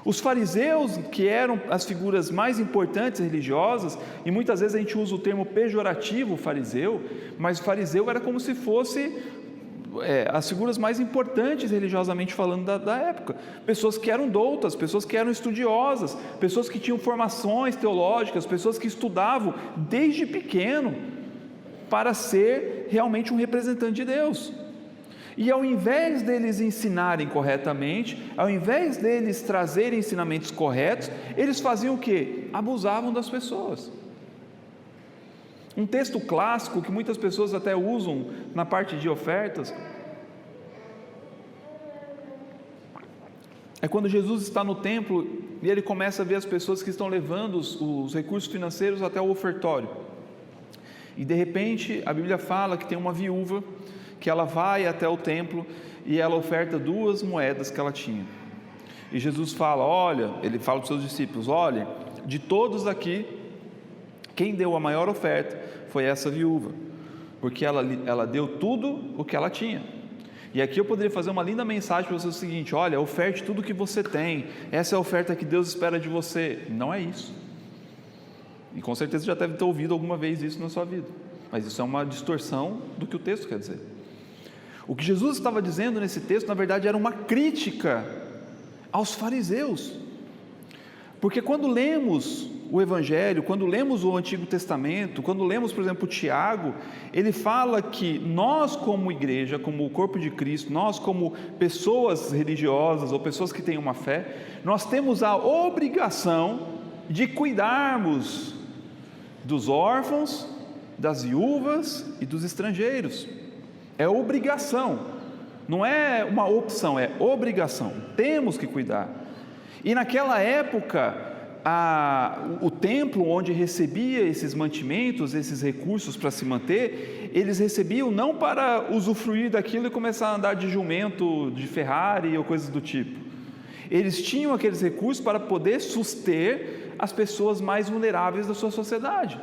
Os fariseus, que eram as figuras mais importantes religiosas, e muitas vezes a gente usa o termo pejorativo fariseu, mas o fariseu era como se fosse as figuras mais importantes religiosamente falando da época, pessoas que eram doutas, pessoas que eram estudiosas, pessoas que tinham formações teológicas, pessoas que estudavam desde pequeno para ser realmente um representante de Deus. E ao invés deles ensinarem corretamente, ao invés deles trazerem ensinamentos corretos, eles faziam o quê? Abusavam das pessoas. Um texto clássico que muitas pessoas até usam na parte de ofertas é quando Jesus está no templo e ele começa a ver as pessoas que estão levando os recursos financeiros até o ofertório. E de repente a Bíblia fala que tem uma viúva que ela vai até o templo e ela oferta 2 moedas que ela tinha. E Jesus fala, olha, ele fala para os seus discípulos, olha, de todos aqui, quem deu a maior oferta foi essa viúva, porque ela deu tudo o que ela tinha. E aqui eu poderia fazer uma linda mensagem para você, o seguinte, olha, oferte tudo o que você tem, essa é a oferta que Deus espera de você. Não é isso. E com certeza já deve ter ouvido alguma vez isso na sua vida, mas isso é uma distorção do que o texto quer dizer. O que Jesus estava dizendo nesse texto, na verdade, era uma crítica aos fariseus. Porque quando lemos o Evangelho, quando lemos o Antigo Testamento, quando lemos, por exemplo, Tiago, ele fala que nós como igreja, como o corpo de Cristo, nós como pessoas religiosas ou pessoas que têm uma fé, nós temos a obrigação de cuidarmos dos órfãos, das viúvas e dos estrangeiros. É obrigação, não é uma opção, é obrigação, temos que cuidar. E naquela época, o templo onde recebia esses mantimentos, esses recursos para se manter, eles recebiam não para usufruir daquilo e começar a andar de jumento, de Ferrari ou coisas do tipo. Eles tinham aqueles recursos para poder suster as pessoas mais vulneráveis da sua sociedade.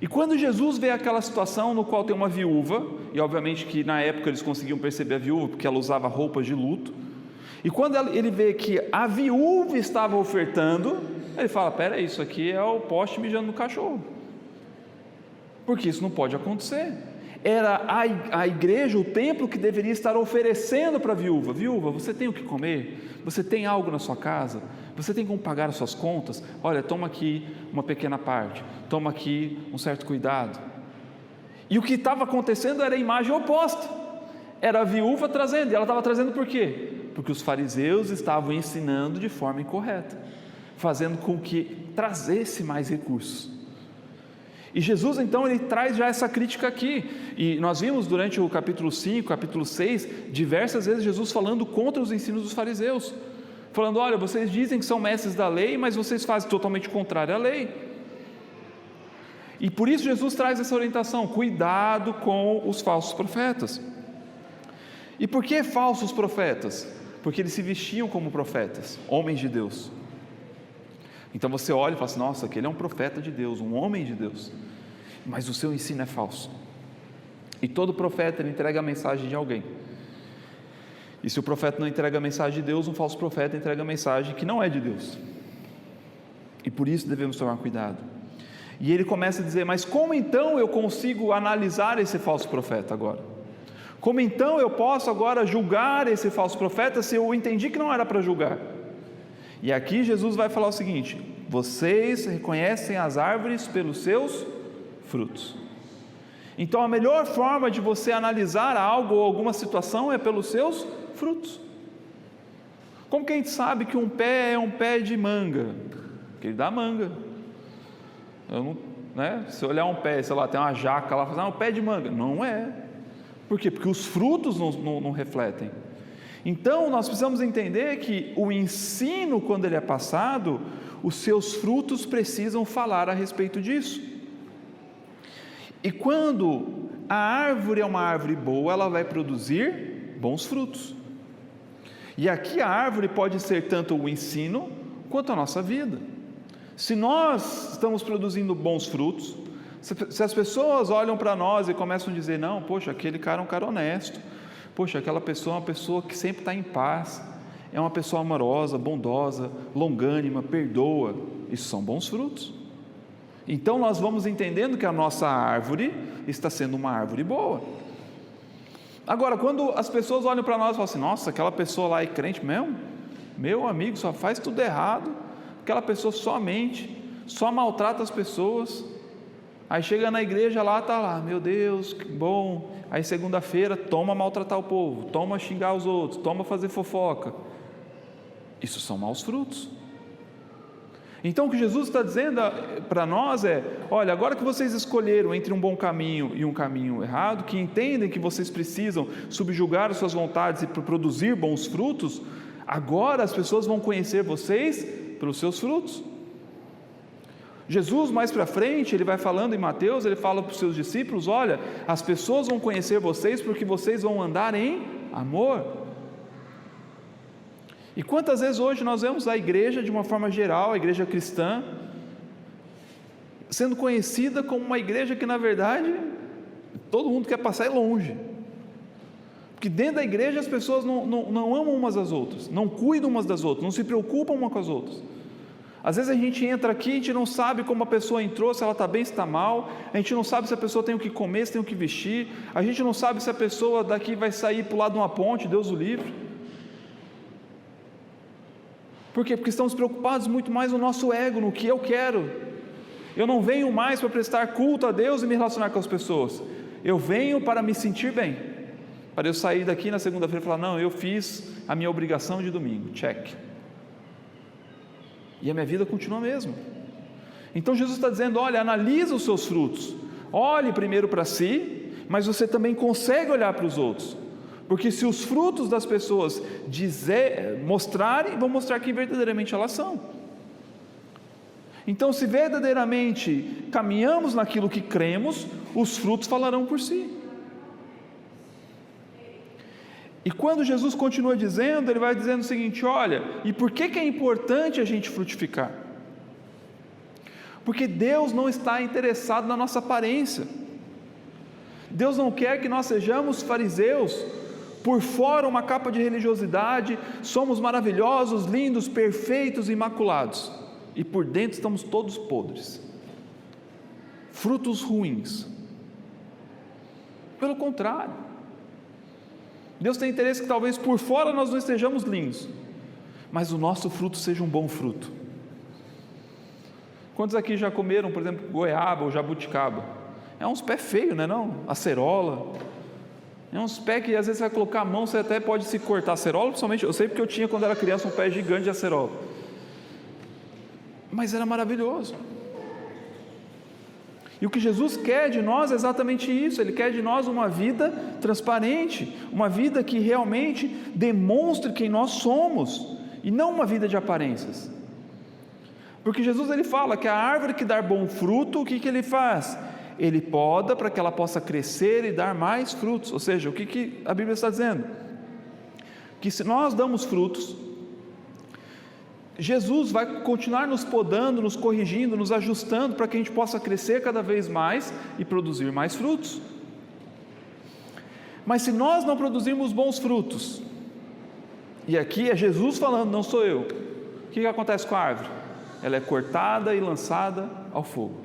E quando Jesus vê aquela situação no qual tem uma viúva, e obviamente que na época eles conseguiam perceber a viúva porque ela usava roupas de luto, e quando ele vê que a viúva estava ofertando, ele fala: pera aí, isso aqui é o poste mijando no cachorro, porque isso não pode acontecer. Era a igreja, o templo, que deveria estar oferecendo para a viúva: viúva, você tem o que comer? Você tem algo na sua casa? Você tem como pagar as suas contas? Olha, toma aqui uma pequena parte, toma aqui um certo cuidado. E o que estava acontecendo era a imagem oposta, era a viúva trazendo, e ela estava trazendo por quê? Porque os fariseus estavam ensinando de forma incorreta, fazendo com que trazesse mais recursos. E Jesus então ele traz já essa crítica aqui, e nós vimos durante o capítulo 5, capítulo 6, diversas vezes Jesus falando contra os ensinos dos fariseus, falando: olha, vocês dizem que são mestres da lei, mas vocês fazem totalmente contrário à lei. E por isso Jesus traz essa orientação: cuidado com os falsos profetas. E por que falsos profetas? Porque eles se vestiam como profetas, homens de Deus. Então você olha e fala assim: nossa, aquele é um profeta de Deus, um homem de Deus, mas o seu ensino é falso. E todo profeta ele entrega a mensagem de alguém, e se o profeta não entrega a mensagem de Deus, um falso profeta entrega a mensagem que não é de Deus, e por isso devemos tomar cuidado. E ele começa a dizer: mas como então eu consigo analisar esse falso profeta agora? Como então eu posso agora julgar esse falso profeta se eu entendi que não era para julgar? E aqui Jesus vai falar o seguinte: vocês reconhecem as árvores pelos seus frutos. Então a melhor forma de você analisar algo ou alguma situação é pelos seus frutos. Como que a gente sabe que um pé é um pé de manga? Porque ele dá manga. Se olhar um pé, sei lá, tem uma jaca lá, falar: um pé de manga. Não é. Por quê? Porque os frutos não refletem. Então nós precisamos entender que o ensino, quando ele é passado, os seus frutos precisam falar a respeito disso. E quando a árvore é uma árvore boa, ela vai produzir bons frutos. E aqui a árvore pode ser tanto o ensino quanto a nossa vida. Se nós estamos produzindo bons frutos, se as pessoas olham para nós e começam a dizer: não, poxa, aquele cara é um cara honesto, poxa, aquela pessoa é uma pessoa que sempre está em paz, é uma pessoa amorosa, bondosa, longânima, perdoa, isso são bons frutos. Então nós vamos entendendo que a nossa árvore está sendo uma árvore boa. Agora, quando as pessoas olham para nós e falam assim: nossa, aquela pessoa lá é crente mesmo, meu amigo, só faz tudo errado, aquela pessoa só mente, só maltrata as pessoas. Aí chega na igreja lá, está lá: meu Deus, que bom. Aí segunda-feira toma maltratar o povo, toma xingar os outros, toma fazer fofoca. Isso são maus frutos. Então o que Jesus está dizendo para nós é: olha, agora que vocês escolheram entre um bom caminho e um caminho errado, que entendem que vocês precisam subjugar as suas vontades e produzir bons frutos, agora as pessoas vão conhecer vocês pelos seus frutos. Jesus mais para frente, ele vai falando em Mateus, ele fala para os seus discípulos: olha, as pessoas vão conhecer vocês porque vocês vão andar em amor. E quantas vezes hoje nós vemos a igreja de uma forma geral, a igreja cristã, sendo conhecida como uma igreja que na verdade todo mundo quer passar longe, porque dentro da igreja as pessoas não amam umas às outras, não cuidam umas das outras, não se preocupam umas com as outras. Às vezes a gente entra aqui, a gente não sabe como a pessoa entrou, se ela está bem, se está mal, a gente não sabe se a pessoa tem o que comer, se tem o que vestir, a gente não sabe se a pessoa daqui vai sair para o lado de uma ponte, Deus o livre. Por quê? Porque estamos preocupados muito mais no nosso ego, no que eu quero. Eu não venho mais para prestar culto a Deus e me relacionar com as pessoas. Eu venho para me sentir bem, para eu sair daqui na segunda-feira e falar: não, eu fiz a minha obrigação de domingo, check. E a minha vida continua a mesma. Então Jesus está dizendo: olha, analisa os seus frutos, olhe primeiro para si, mas você também consegue olhar para os outros, porque se os frutos das pessoas mostrarem, vão mostrar quem verdadeiramente elas são. Então, se verdadeiramente caminhamos naquilo que cremos, os frutos falarão por si. E quando Jesus continua dizendo, ele vai dizendo o seguinte: olha, e por que é importante a gente frutificar? Porque Deus não está interessado na nossa aparência. Deus não quer que nós sejamos fariseus, por fora uma capa de religiosidade, somos maravilhosos, lindos, perfeitos, imaculados, e por dentro estamos todos podres, frutos ruins. Pelo contrário, Deus tem interesse que talvez por fora nós não estejamos lindos, mas o nosso fruto seja um bom fruto. Quantos aqui já comeram, por exemplo, goiaba ou jabuticaba? É uns pés feios, não é não? Acerola, é uns pés que às vezes você vai colocar a mão, você até pode se cortar. Acerola, principalmente, eu sei porque eu tinha quando era criança um pé gigante de acerola, mas era maravilhoso. E o que Jesus quer de nós é exatamente isso. Ele quer de nós uma vida transparente, uma vida que realmente demonstre quem nós somos, e não uma vida de aparências. Porque Jesus, ele fala que a árvore que dá bom fruto, o que ele faz? Ele poda para que ela possa crescer e dar mais frutos. Ou seja, o que a Bíblia está dizendo? Que se nós damos frutos, Jesus vai continuar nos podando, nos corrigindo, nos ajustando, para que a gente possa crescer cada vez mais e produzir mais frutos. Mas se nós não produzirmos bons frutos, e aqui é Jesus falando, não sou eu, o que acontece com a árvore? Ela é cortada e lançada ao fogo.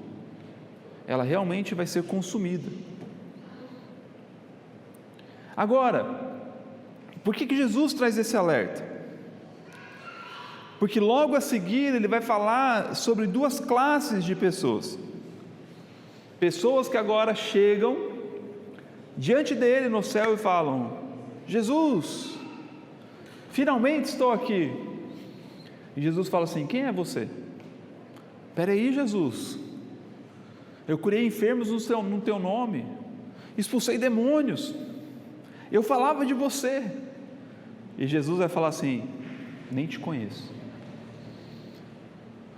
Ela realmente vai ser consumida. Agora, por que Jesus traz esse alerta? Porque logo a seguir ele vai falar sobre duas classes de pessoas. Pessoas que agora chegam diante dele no céu e falam: Jesus, finalmente estou aqui. E Jesus fala assim: quem é você? Espera aí, Jesus, eu curei enfermos no teu nome, expulsei demônios, eu falava de você. E Jesus vai falar assim: nem te conheço.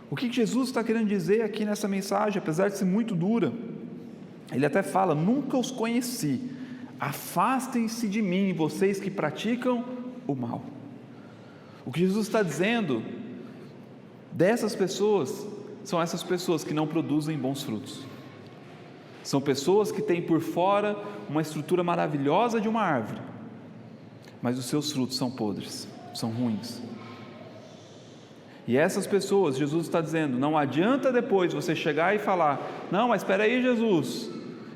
O que Jesus está querendo dizer aqui nessa mensagem, apesar de ser muito dura? Ele até fala: nunca os conheci, afastem-se de mim, vocês que praticam o mal. O que Jesus está dizendo dessas pessoas, são essas pessoas que não produzem bons frutos. São pessoas que têm por fora uma estrutura maravilhosa de uma árvore, mas os seus frutos são podres, são ruins. E essas pessoas, Jesus está dizendo, não adianta depois você chegar e falar: não, mas espera aí, Jesus,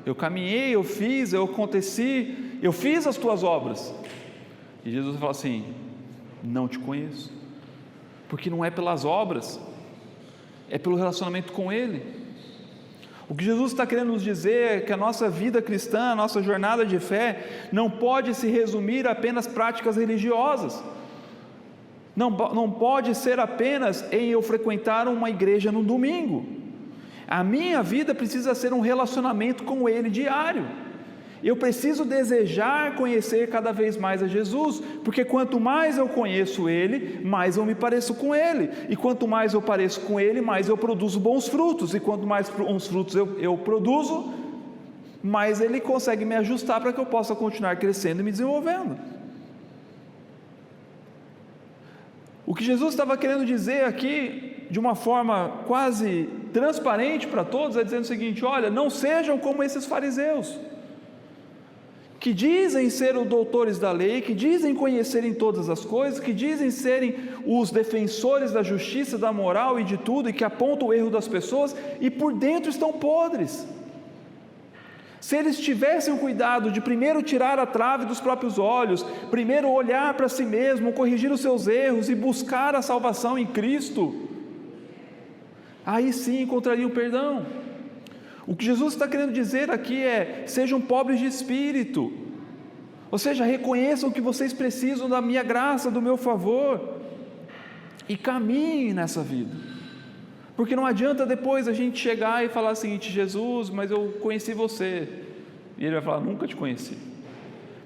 eu caminhei, eu fiz, eu aconteci, eu fiz as tuas obras. E Jesus fala assim: não te conheço, porque não é pelas obras, é pelo relacionamento com Ele. O que Jesus está querendo nos dizer é que a nossa vida cristã, a nossa jornada de fé, não pode se resumir a apenas práticas religiosas, não pode ser apenas em eu frequentar uma igreja no domingo. A minha vida precisa ser um relacionamento com Ele diário. Eu preciso desejar conhecer cada vez mais a Jesus, porque quanto mais eu conheço Ele, mais eu me pareço com Ele, e quanto mais eu pareço com Ele, mais eu produzo bons frutos, e quanto mais bons frutos eu produzo, mais Ele consegue me ajustar para que eu possa continuar crescendo e me desenvolvendo. O que Jesus estava querendo dizer aqui, de uma forma quase transparente para todos, é dizendo o seguinte: olha, não sejam como esses fariseus, que dizem ser os doutores da lei, que dizem conhecerem todas as coisas, que dizem serem os defensores da justiça, da moral e de tudo, e que apontam o erro das pessoas, e por dentro estão podres. Se eles tivessem o cuidado de primeiro tirar a trave dos próprios olhos, primeiro olhar para si mesmo, corrigir os seus erros e buscar a salvação em Cristo, aí sim encontrariam perdão. O que Jesus está querendo dizer aqui é: sejam pobres de espírito, ou seja, reconheçam que vocês precisam da minha graça, do meu favor, e caminhem nessa vida, porque não adianta depois a gente chegar e falar o seguinte: Jesus, mas eu conheci você, e Ele vai falar: nunca te conheci,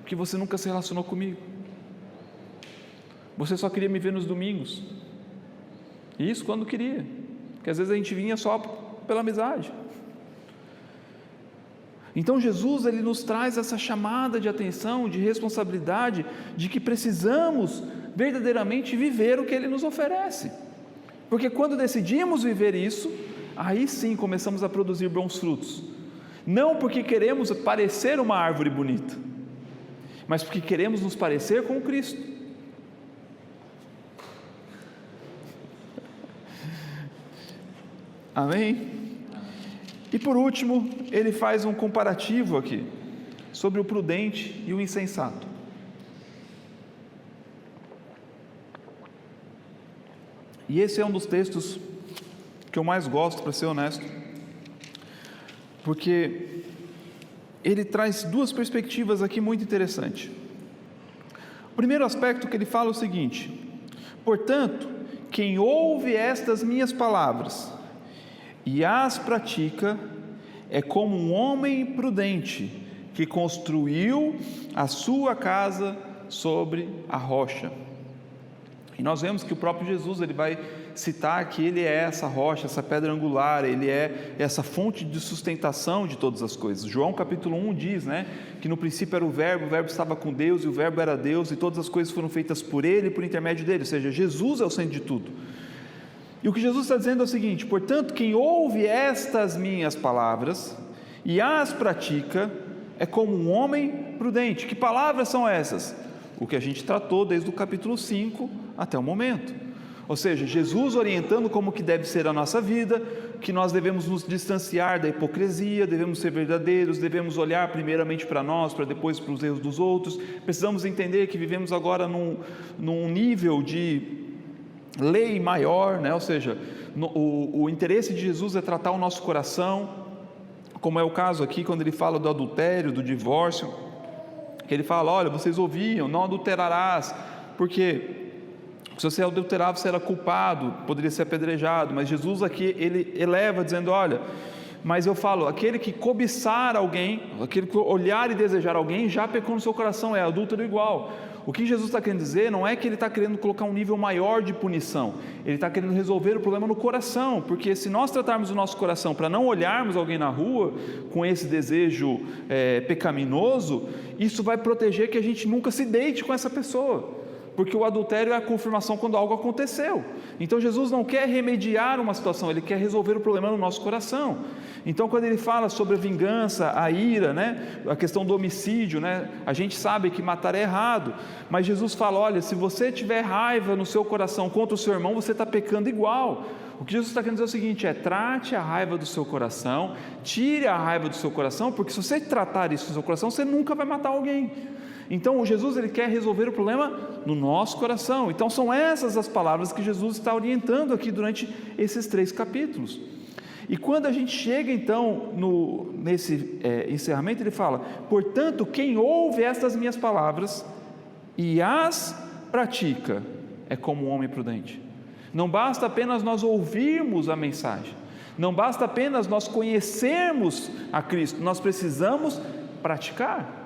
porque você nunca se relacionou comigo, você só queria me ver nos domingos, e isso quando queria, porque às vezes a gente vinha só pela amizade. Então Jesus, Ele nos traz essa chamada de atenção, de responsabilidade, de que precisamos verdadeiramente viver o que Ele nos oferece, porque quando decidimos viver isso, aí sim começamos a produzir bons frutos, não porque queremos parecer uma árvore bonita, mas porque queremos nos parecer com Cristo. Amém? E por último, ele faz um comparativo aqui, sobre o prudente e o insensato. E esse é um dos textos que eu mais gosto, para ser honesto, porque ele traz duas perspectivas aqui muito interessantes. O primeiro aspecto que ele fala é o seguinte: portanto, quem ouve estas minhas palavras e as pratica é como um homem prudente que construiu a sua casa sobre a rocha. E nós vemos que o próprio Jesus, ele vai citar que ele é essa rocha, essa pedra angular, ele é essa fonte de sustentação de todas as coisas. João capítulo 1 diz, que no princípio era o verbo estava com Deus e o verbo era Deus, e todas as coisas foram feitas por ele e por intermédio dele, ou seja, Jesus é o centro de tudo. E o que Jesus está dizendo é o seguinte: portanto, quem ouve estas minhas palavras e as pratica é como um homem prudente. Que palavras são essas? O que a gente tratou desde o capítulo 5 até o momento, ou seja, Jesus orientando como que deve ser a nossa vida, que nós devemos nos distanciar da hipocrisia, devemos ser verdadeiros, devemos olhar primeiramente para nós, para depois para os erros dos outros. Precisamos entender que vivemos agora num nível de lei maior, ou seja, o interesse de Jesus é tratar o nosso coração, como é o caso aqui quando ele fala do adultério, do divórcio, que ele fala: olha, vocês ouviam, não adulterarás, porque se você adulterar você era culpado, poderia ser apedrejado, mas Jesus aqui ele eleva dizendo: olha, mas eu falo, aquele que cobiçar alguém, aquele que olhar e desejar alguém, já pecou no seu coração, é adúltero igual. O que Jesus está querendo dizer não é que ele está querendo colocar um nível maior de punição, ele está querendo resolver o problema no coração, porque se nós tratarmos o nosso coração para não olharmos alguém na rua com esse desejo pecaminoso, isso vai proteger que a gente nunca se deite com essa pessoa, porque o adultério é a confirmação quando algo aconteceu. Então Jesus não quer remediar uma situação, ele quer resolver o problema no nosso coração. Então quando ele fala sobre a vingança, a ira, a questão do homicídio, a gente sabe que matar é errado, mas Jesus fala: olha, se você tiver raiva no seu coração contra o seu irmão, você está pecando igual. O que Jesus está querendo dizer é o seguinte: trate a raiva do seu coração, tire a raiva do seu coração, porque se você tratar isso no seu coração, você nunca vai matar alguém. Então Jesus ele quer resolver o problema no nosso coração. Então são essas as palavras que Jesus está orientando aqui durante esses 3 capítulos. E quando a gente chega então nesse encerramento, ele fala: portanto, quem ouve estas minhas palavras e as pratica é como um homem prudente. Não basta apenas nós ouvirmos a mensagem, não basta apenas nós conhecermos a Cristo, nós precisamos praticar.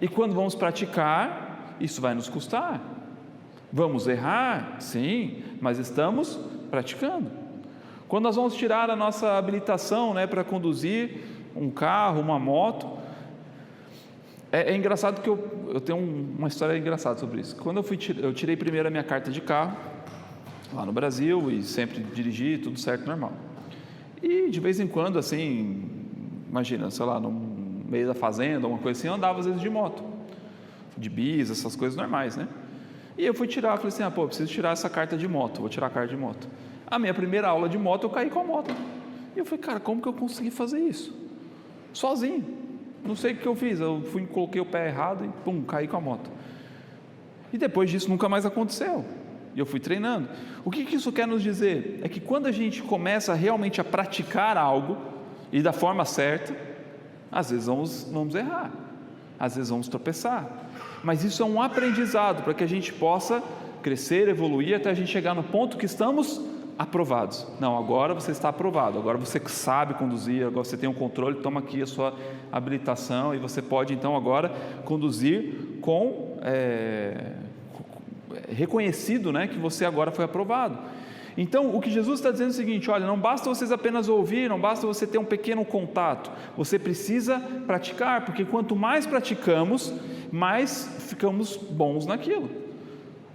E quando vamos praticar, isso vai nos custar. Vamos errar? Sim, mas estamos praticando. Quando nós vamos tirar a nossa habilitação para conduzir um carro, uma moto, é engraçado que eu tenho uma história engraçada sobre isso. Quando eu tirei primeiro a minha carta de carro, lá no Brasil, e sempre dirigi, tudo certo, normal. E de vez em quando, assim, imagina, sei lá, no meio da fazenda, alguma coisa assim, eu andava às vezes de moto, de bis, essas coisas normais, E eu fui tirar, falei assim: eu preciso tirar essa carta de moto, vou tirar a carta de moto. A minha primeira aula de moto, eu caí com a moto. E eu falei: cara, como que eu consegui fazer isso? Sozinho. não sei o que eu fiz, coloquei o pé errado e pum, caí com a moto. E depois disso nunca mais aconteceu. E eu fui treinando. O que isso quer nos dizer? É que quando a gente começa realmente a praticar algo, e da forma certa, às vezes vamos errar, às vezes vamos tropeçar, mas isso é um aprendizado para que a gente possa crescer, evoluir, até a gente chegar no ponto que estamos aprovados. Não, agora você está aprovado, agora você sabe conduzir, agora você tem um controle, toma aqui a sua habilitação, e você pode então agora conduzir com reconhecido, né, que você agora foi aprovado. Então o que Jesus está dizendo é o seguinte: olha, não basta vocês apenas ouvir, não basta você ter um pequeno contato, você precisa praticar, porque quanto mais praticamos, mais ficamos bons naquilo.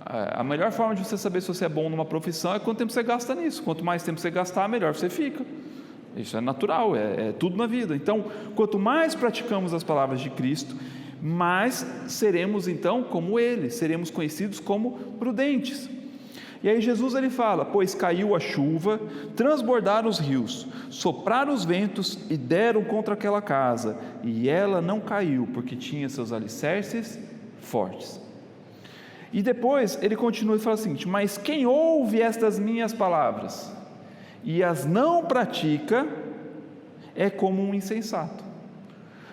A melhor forma de você saber se você é bom numa profissão é quanto tempo você gasta nisso. Quanto mais tempo você gastar, melhor você fica. Isso é natural, é tudo na vida. Então, quanto mais praticamos as palavras de Cristo, mais seremos então como Ele, seremos conhecidos como prudentes. E aí Jesus ele fala: pois caiu a chuva, transbordaram os rios, sopraram os ventos e deram contra aquela casa, e ela não caiu, porque tinha seus alicerces fortes. E depois ele continua e fala o seguinte: mas quem ouve estas minhas palavras e as não pratica é como um insensato.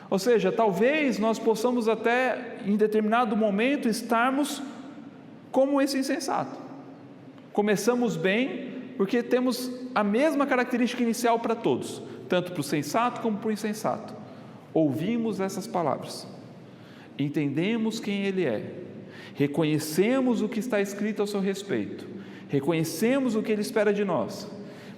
Ou seja, talvez nós possamos até em determinado momento estarmos como esse insensato. Começamos bem porque temos a mesma característica inicial para todos, tanto para o sensato como para o insensato. Ouvimos essas palavras, entendemos quem Ele é, reconhecemos o que está escrito ao seu respeito, reconhecemos o que Ele espera de nós,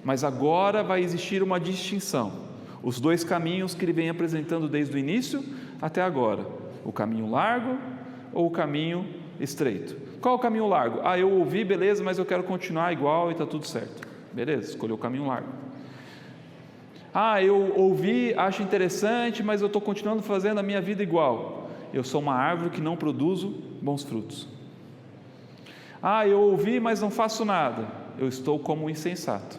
mas agora vai existir uma distinção, os dois caminhos que Ele vem apresentando desde o início até agora: o caminho largo ou o caminho estreito. Qual é o caminho largo? Eu ouvi, beleza, mas eu quero continuar igual e está tudo certo. Beleza, escolheu o caminho largo. Eu ouvi, acho interessante, mas eu estou continuando fazendo a minha vida igual. Eu sou uma árvore que não produzo bons frutos. Eu ouvi, mas não faço nada. Eu estou como um insensato.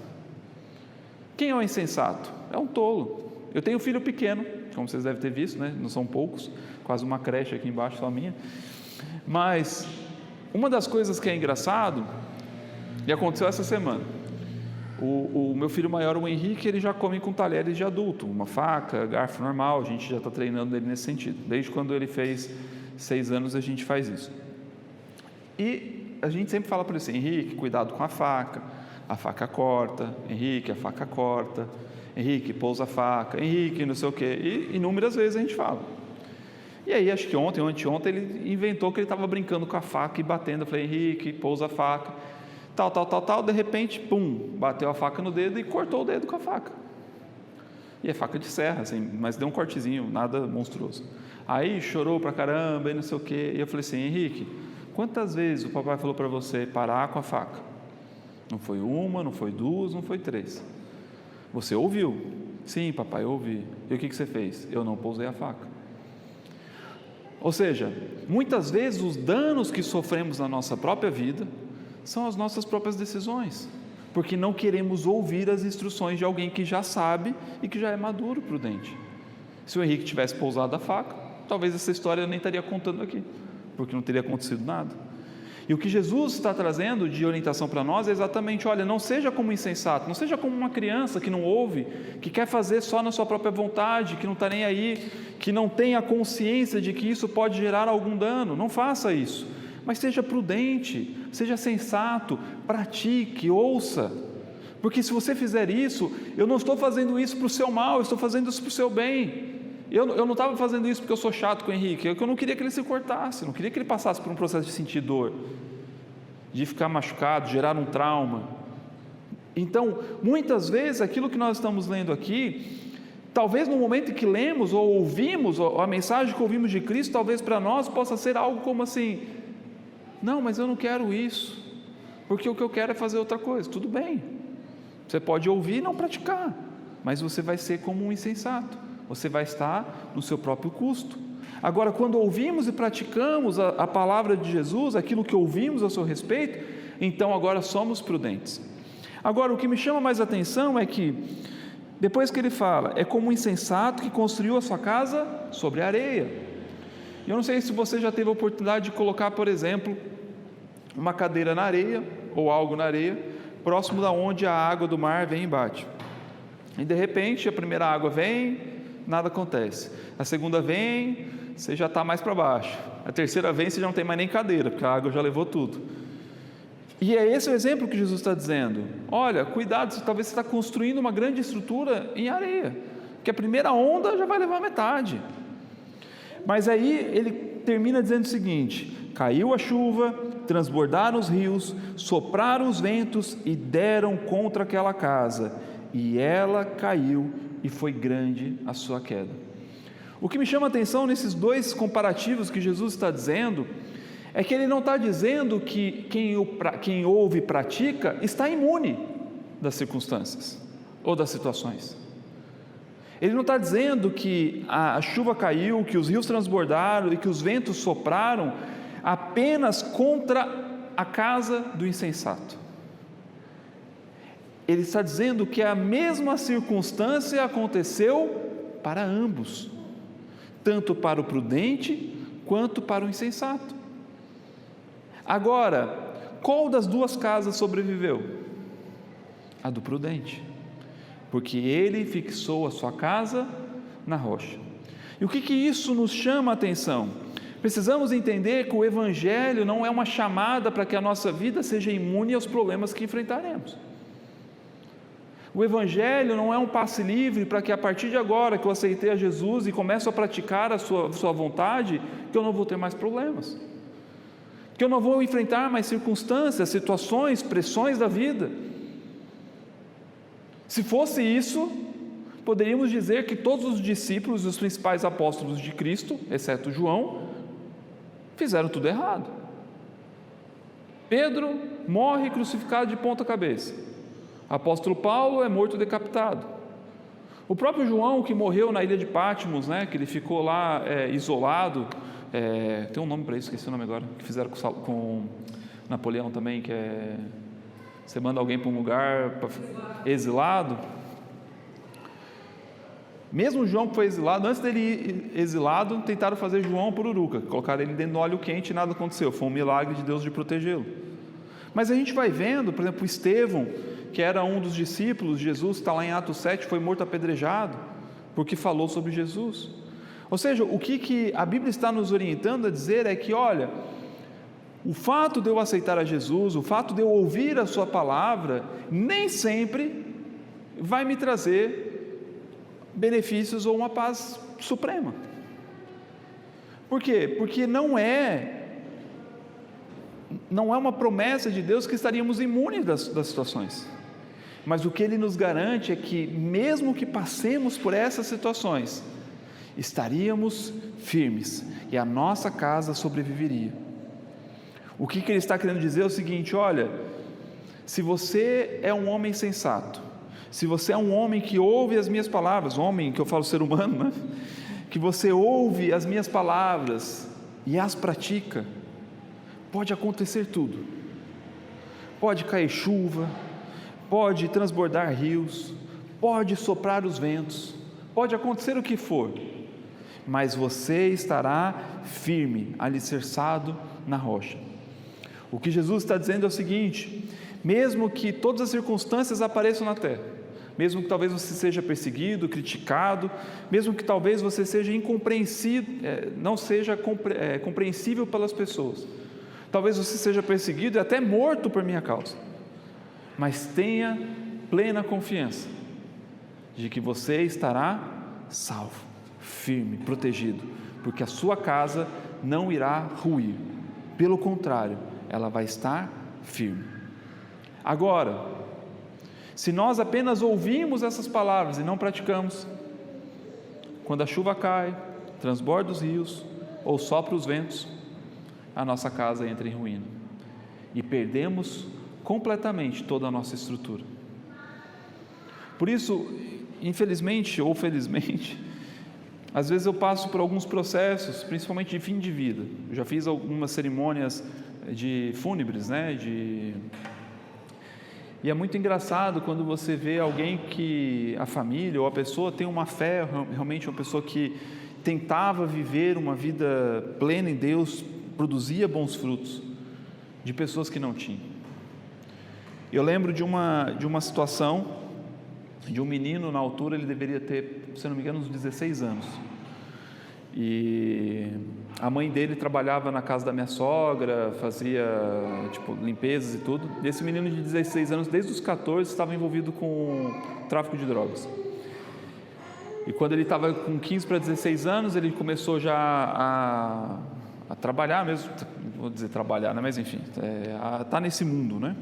Quem é o insensato? É um tolo. Eu tenho um filho pequeno, como vocês devem ter visto, né? Não são poucos, quase uma creche aqui embaixo, só a minha. Mas uma das coisas que é engraçado, e aconteceu essa semana, o meu filho maior, o Henrique, ele já come com talheres de adulto, uma faca, garfo normal, a gente já está treinando ele nesse sentido. Desde quando ele fez 6 anos a gente faz isso. E a gente sempre fala para ele assim: Henrique, cuidado com a faca corta, Henrique, a faca corta, Henrique, pousa a faca, Henrique, não sei o quê, e inúmeras vezes a gente fala. E aí, acho que ontem ou anteontem, ele inventou que ele estava brincando com a faca e batendo. Eu falei: Henrique, pousa a faca, tal, de repente, pum, bateu a faca no dedo e cortou o dedo com a faca. E é faca de serra, assim, mas deu um cortezinho, nada monstruoso. Aí chorou pra caramba e não sei o quê, e eu falei assim: Henrique, quantas vezes o papai falou para você parar com a faca? Não foi uma, não foi 2, não foi 3. Você ouviu? Sim, papai, eu ouvi. E o que você fez? Eu não pousei a faca. Ou seja, muitas vezes os danos que sofremos na nossa própria vida são as nossas próprias decisões, porque não queremos ouvir as instruções de alguém que já sabe e que já é maduro, prudente. Se o Henrique tivesse pousado a faca, talvez essa história eu nem estaria contando aqui, porque não teria acontecido nada. E o que Jesus está trazendo de orientação para nós é exatamente: olha, não seja como um insensato, não seja como uma criança que não ouve, que quer fazer só na sua própria vontade, que não está nem aí, que não tem a consciência de que isso pode gerar algum dano. Não faça isso, mas seja prudente, seja sensato, pratique, ouça, porque se você fizer isso, eu não estou fazendo isso para o seu mal, eu estou fazendo isso para o seu bem. Eu não estava fazendo isso porque eu sou chato com o Henrique, eu não queria que ele se cortasse, não queria que ele passasse por um processo de sentir dor, de ficar machucado, gerar um trauma. Então, muitas vezes, aquilo que nós estamos lendo aqui, talvez no momento em que lemos ou ouvimos, ou a mensagem que ouvimos de Cristo, talvez para nós possa ser algo como assim: não, mas eu não quero isso, porque o que eu quero é fazer outra coisa. Tudo bem, você pode ouvir e não praticar, mas você vai ser como um insensato, você vai estar no seu próprio custo. Agora, quando ouvimos e praticamos a palavra de Jesus, aquilo que ouvimos a seu respeito, então agora somos prudentes. Agora, o que me chama mais atenção é que Depois que ele fala, é como um insensato que construiu a sua casa sobre areia. Eu não sei se você já teve a oportunidade de colocar, por exemplo, uma cadeira na areia, ou algo na areia, próximo da onde a água do mar vem e bate. E de repente a primeira água vem, nada acontece. A segunda vem, você já está mais para baixo. A terceira vem, você já não tem mais nem cadeira, porque a água já levou tudo. E é esse o exemplo que Jesus está dizendo. Olha, cuidado, talvez você está construindo uma grande estrutura em areia, que a primeira onda já vai levar metade. Mas aí ele termina dizendo o seguinte: caiu a chuva, transbordaram os rios, sopraram os ventos e deram contra aquela casa, e ela caiu, e foi grande a sua queda. O que me chama a atenção nesses dois comparativos que Jesus está dizendo, é que ele não está dizendo que quem ouve e pratica está imune das circunstâncias ou das situações. Ele não está dizendo que a chuva caiu, que os rios transbordaram e que os ventos sopraram apenas contra a casa do insensato. Ele está dizendo que a mesma circunstância aconteceu para ambos, tanto para o prudente quanto para o insensato. Agora, qual das duas casas sobreviveu? A do prudente, porque ele fixou a sua casa na rocha. E o que isso nos chama a atenção? Precisamos entender que o Evangelho não é uma chamada para que a nossa vida seja imune aos problemas que enfrentaremos. O Evangelho não é um passe livre para que a partir de agora que eu aceitei a Jesus e começo a praticar a sua vontade, que eu não vou ter mais problemas, que eu não vou enfrentar mais circunstâncias, situações, pressões da vida. Se fosse isso, poderíamos dizer que todos os discípulos e os principais apóstolos de Cristo, exceto João, fizeram tudo errado. Pedro morre crucificado de ponta cabeça. Apóstolo Paulo é morto decapitado. O próprio João, que morreu na ilha de Patmos, que ele ficou lá isolado, tem um nome para isso, esqueci o nome agora, que fizeram com Napoleão também, que é, você manda alguém para um lugar exilado. Mesmo João que foi exilado, antes dele ir exilado, tentaram fazer João pururuca, colocaram ele dentro do óleo quente e nada aconteceu, foi um milagre de Deus de protegê-lo. Mas a gente vai vendo, por exemplo, Estevão, que era um dos discípulos de Jesus, está lá em Atos 7, foi morto apedrejado, porque falou sobre Jesus. Ou seja, o que a Bíblia está nos orientando a dizer é que, olha, o fato de eu aceitar a Jesus, o fato de eu ouvir a sua palavra, nem sempre vai me trazer benefícios ou uma paz suprema. Por quê? Porque não é uma promessa de Deus que estaríamos imunes das situações, mas o que Ele nos garante é que mesmo que passemos por essas situações, estaríamos firmes e a nossa casa sobreviveria. O que Ele está querendo dizer é o seguinte: olha, se você é um homem sensato, se você é um homem que ouve as minhas palavras, homem que eu falo ser humano, que você ouve as minhas palavras e as pratica, pode acontecer tudo, pode cair chuva, pode transbordar rios, pode soprar os ventos, pode acontecer o que for, mas você estará firme, alicerçado na rocha. O que Jesus está dizendo é o seguinte: mesmo que todas as circunstâncias apareçam na terra, mesmo que talvez você seja perseguido, criticado, mesmo que talvez você seja incompreensível, não seja compreensível pelas pessoas, talvez você seja perseguido e até morto por minha causa, mas tenha plena confiança de que você estará salvo, firme, protegido, porque a sua casa não irá ruir, pelo contrário, ela vai estar firme. Agora, se nós apenas ouvimos essas palavras e não praticamos, quando a chuva cai, transborda os rios ou sopra os ventos, a nossa casa entra em ruína e perdemos completamente toda a nossa estrutura. Por isso, infelizmente ou felizmente, às vezes eu passo por alguns processos, principalmente de fim de vida. Eu já fiz algumas cerimônias de fúnebres, E é muito engraçado quando você vê alguém que a família ou a pessoa tem uma fé, realmente uma pessoa que tentava viver uma vida plena em Deus, produzia bons frutos, de pessoas que não tinham. Eu lembro de uma situação de um menino, na altura ele deveria ter, se não me engano, uns 16 anos. E a mãe dele trabalhava na casa da minha sogra, fazia limpezas e tudo. E esse menino de 16 anos, desde os 14, estava envolvido com tráfico de drogas. E quando ele estava com 15 para 16 anos, ele começou já a trabalhar mesmo, vou dizer trabalhar, né? Mas enfim, a estar nesse mundo, né?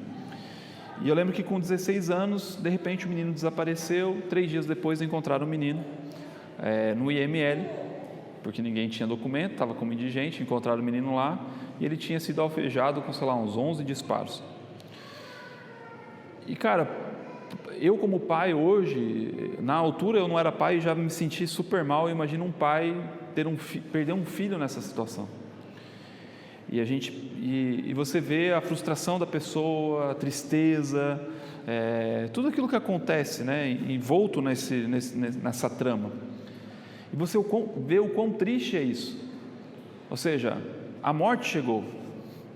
E eu lembro que com 16 anos, de repente o menino desapareceu. 3 dias depois encontraram o menino no IML, porque ninguém tinha documento, estava como indigente, encontraram o menino lá, e ele tinha sido alvejado com, uns 11 disparos. E cara, eu como pai hoje, na altura eu não era pai e já me senti super mal. Imagina um pai perder um filho nessa situação. E você vê a frustração da pessoa, a tristeza, tudo aquilo que acontece, né, envolto nessa trama. E você vê o quão triste é isso. Ou seja, a morte chegou,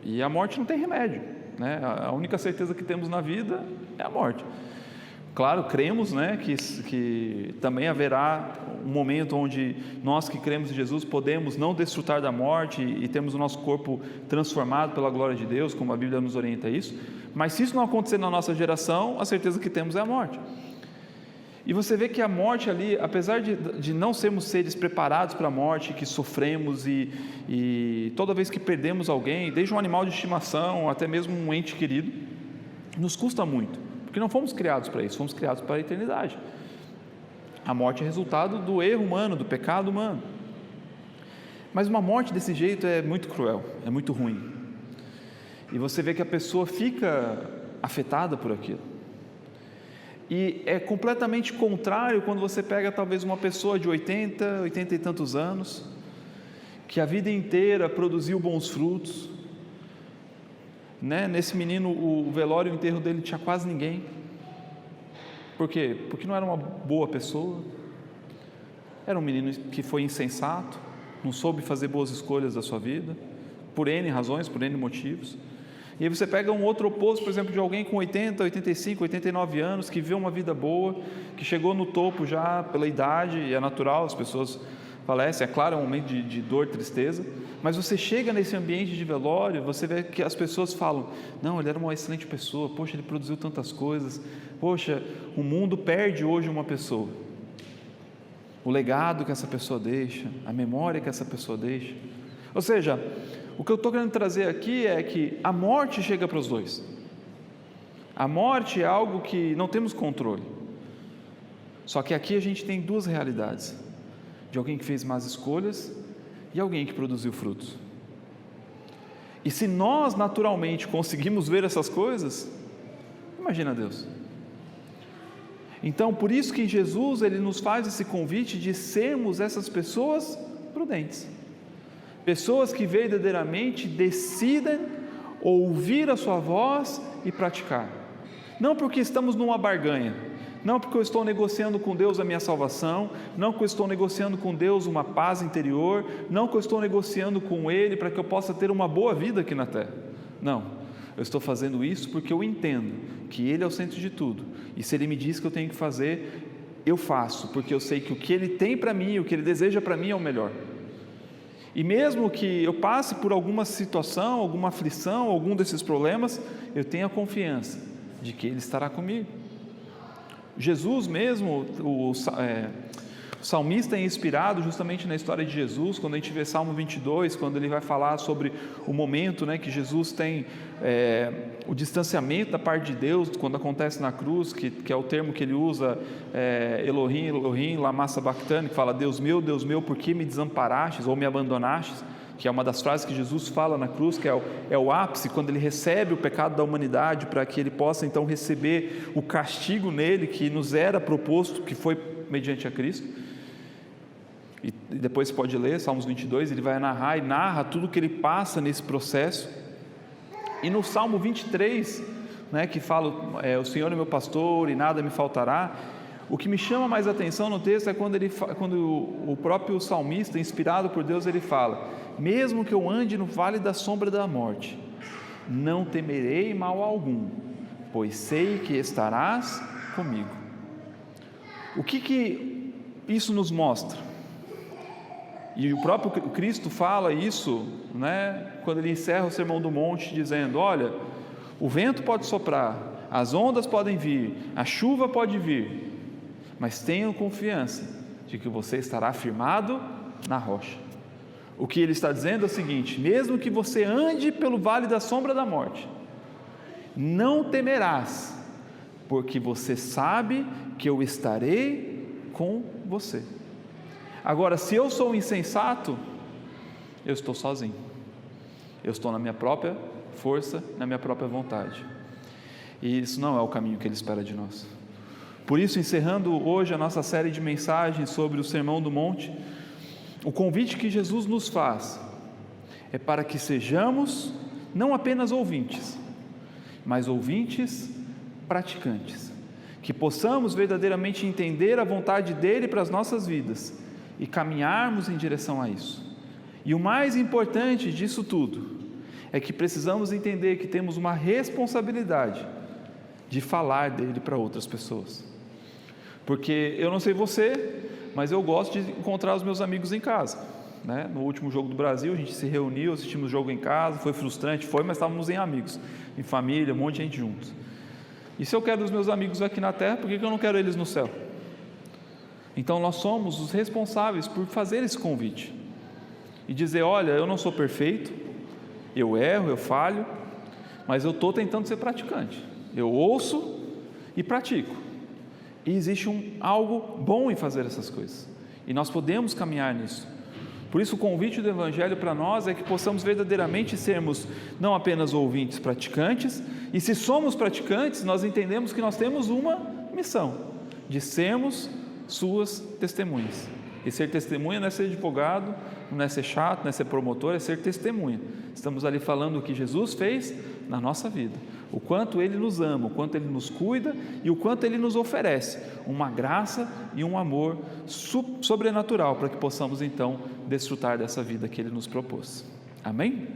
e a morte não tem remédio, né? A única certeza que temos na vida é a morte. Claro, cremos, né, que também haverá um momento onde nós que cremos em Jesus podemos não desfrutar da morte e temos o nosso corpo transformado pela glória de Deus, como a Bíblia nos orienta a isso. Mas se isso não acontecer na nossa geração, a certeza que temos é a morte. E você vê que a morte ali, apesar de não sermos seres preparados para a morte, que sofremos e toda vez que perdemos alguém, desde um animal de estimação até mesmo um ente querido, nos custa muito, porque não fomos criados para isso, fomos criados para a eternidade. A morte é resultado do erro humano, do pecado humano. Mas uma morte desse jeito é muito cruel, é muito ruim. E você vê que a pessoa fica afetada por aquilo. E é completamente contrário quando você pega talvez uma pessoa de 80 e tantos anos, que a vida inteira produziu bons frutos, né? Nesse menino, o velório e o enterro dele tinha quase ninguém. Por quê? Porque não era uma boa pessoa, era um menino que foi insensato, não soube fazer boas escolhas da sua vida, por N razões, por N motivos. E aí você pega um outro oposto, por exemplo, de alguém com 80, 85, 89 anos, que viveu uma vida boa, que chegou no topo já pela idade, e é natural, as pessoas falecem, é claro, é um momento de dor, tristeza, mas você chega nesse ambiente de velório, você vê que as pessoas falam, não, ele era uma excelente pessoa, poxa, ele produziu tantas coisas, poxa, o mundo perde hoje uma pessoa. O legado que essa pessoa deixa, a memória que essa pessoa deixa. Ou seja, o que eu estou querendo trazer aqui é que a morte chega para os dois. A morte é algo que não temos controle. Só que aqui a gente tem duas realidades: de alguém que fez más escolhas e alguém que produziu frutos. E se nós naturalmente conseguimos ver essas coisas, imagina Deus. Então, por isso que Jesus ele nos faz esse convite de sermos essas pessoas prudentes. Pessoas que verdadeiramente decidem ouvir a sua voz e praticar. Não porque estamos numa barganha, não porque eu estou negociando com Deus a minha salvação, não porque eu estou negociando com Deus uma paz interior, não porque eu estou negociando com Ele para que eu possa ter uma boa vida aqui na terra. Não, eu estou fazendo isso porque eu entendo que Ele é o centro de tudo, e se Ele me diz que eu tenho que fazer, eu faço, porque eu sei que o que Ele tem para mim, o que Ele deseja para mim é o melhor. E mesmo que eu passe por alguma situação, alguma aflição, algum desses problemas, eu tenho a confiança de que Ele estará comigo. Jesus mesmo, o salmista é inspirado justamente na história de Jesus, quando a gente vê Salmo 22, quando ele vai falar sobre o momento, né, que Jesus tem o distanciamento da parte de Deus, quando acontece na cruz, que é o termo que ele usa, Elohim, Elohim, lama sabachthani, que fala, Deus meu, por que me desamparastes ou me abandonastes? Que é uma das frases que Jesus fala na cruz, que é o ápice, quando ele recebe o pecado da humanidade, para que ele possa então receber o castigo nele, que nos era proposto, que foi mediante a Cristo. E depois você pode ler Salmos 22, ele vai narrar e narra tudo que ele passa nesse processo. E no Salmo 23, né, que fala, o Senhor é meu pastor e nada me faltará. O que me chama mais atenção no texto é quando o próprio salmista, inspirado por Deus, ele fala: mesmo que eu ande no vale da sombra da morte, não temerei mal algum, pois sei que estarás comigo. O que isso nos mostra? E o próprio Cristo fala isso, né, quando ele encerra o Sermão do Monte, dizendo: olha, o vento pode soprar, as ondas podem vir, a chuva pode vir, mas tenham confiança de que você estará firmado na rocha. O que ele está dizendo é o seguinte: mesmo que você ande pelo vale da sombra da morte, não temerás, porque você sabe que eu estarei com você. Agora, se eu sou insensato, eu estou sozinho, eu estou na minha própria força, na minha própria vontade, e isso não é o caminho que ele espera de nós. Por isso, encerrando hoje a nossa série de mensagens sobre o Sermão do Monte, o convite que Jesus nos faz é para que sejamos não apenas ouvintes, mas ouvintes praticantes, que possamos verdadeiramente entender a vontade dele para as nossas vidas e caminharmos em direção a isso. E o mais importante disso tudo é que precisamos entender que temos uma responsabilidade de falar dele para outras pessoas. Porque eu não sei você, mas eu gosto de encontrar os meus amigos em casa, né? No último jogo do Brasil, a gente se reuniu, assistimos o jogo em casa, foi frustrante, mas estávamos em amigos, em família, um monte de gente juntos. E se eu quero os meus amigos aqui na terra, por que eu não quero eles no céu? Então nós somos os responsáveis por fazer esse convite e dizer: olha, eu não sou perfeito, eu erro, eu falho, mas eu estou tentando ser praticante, eu ouço e pratico, e existe algo bom em fazer essas coisas, e nós podemos caminhar nisso. Por isso o convite do Evangelho para nós é que possamos verdadeiramente sermos não apenas ouvintes praticantes, e se somos praticantes, nós entendemos que nós temos uma missão, de sermos suas testemunhas. E ser testemunha não é ser advogado, não é ser chato, não é ser promotor, é ser testemunha. Estamos ali falando o que Jesus fez na nossa vida, o quanto Ele nos ama, o quanto Ele nos cuida e o quanto Ele nos oferece uma graça e um amor sobrenatural para que possamos então desfrutar dessa vida que Ele nos propôs. Amém?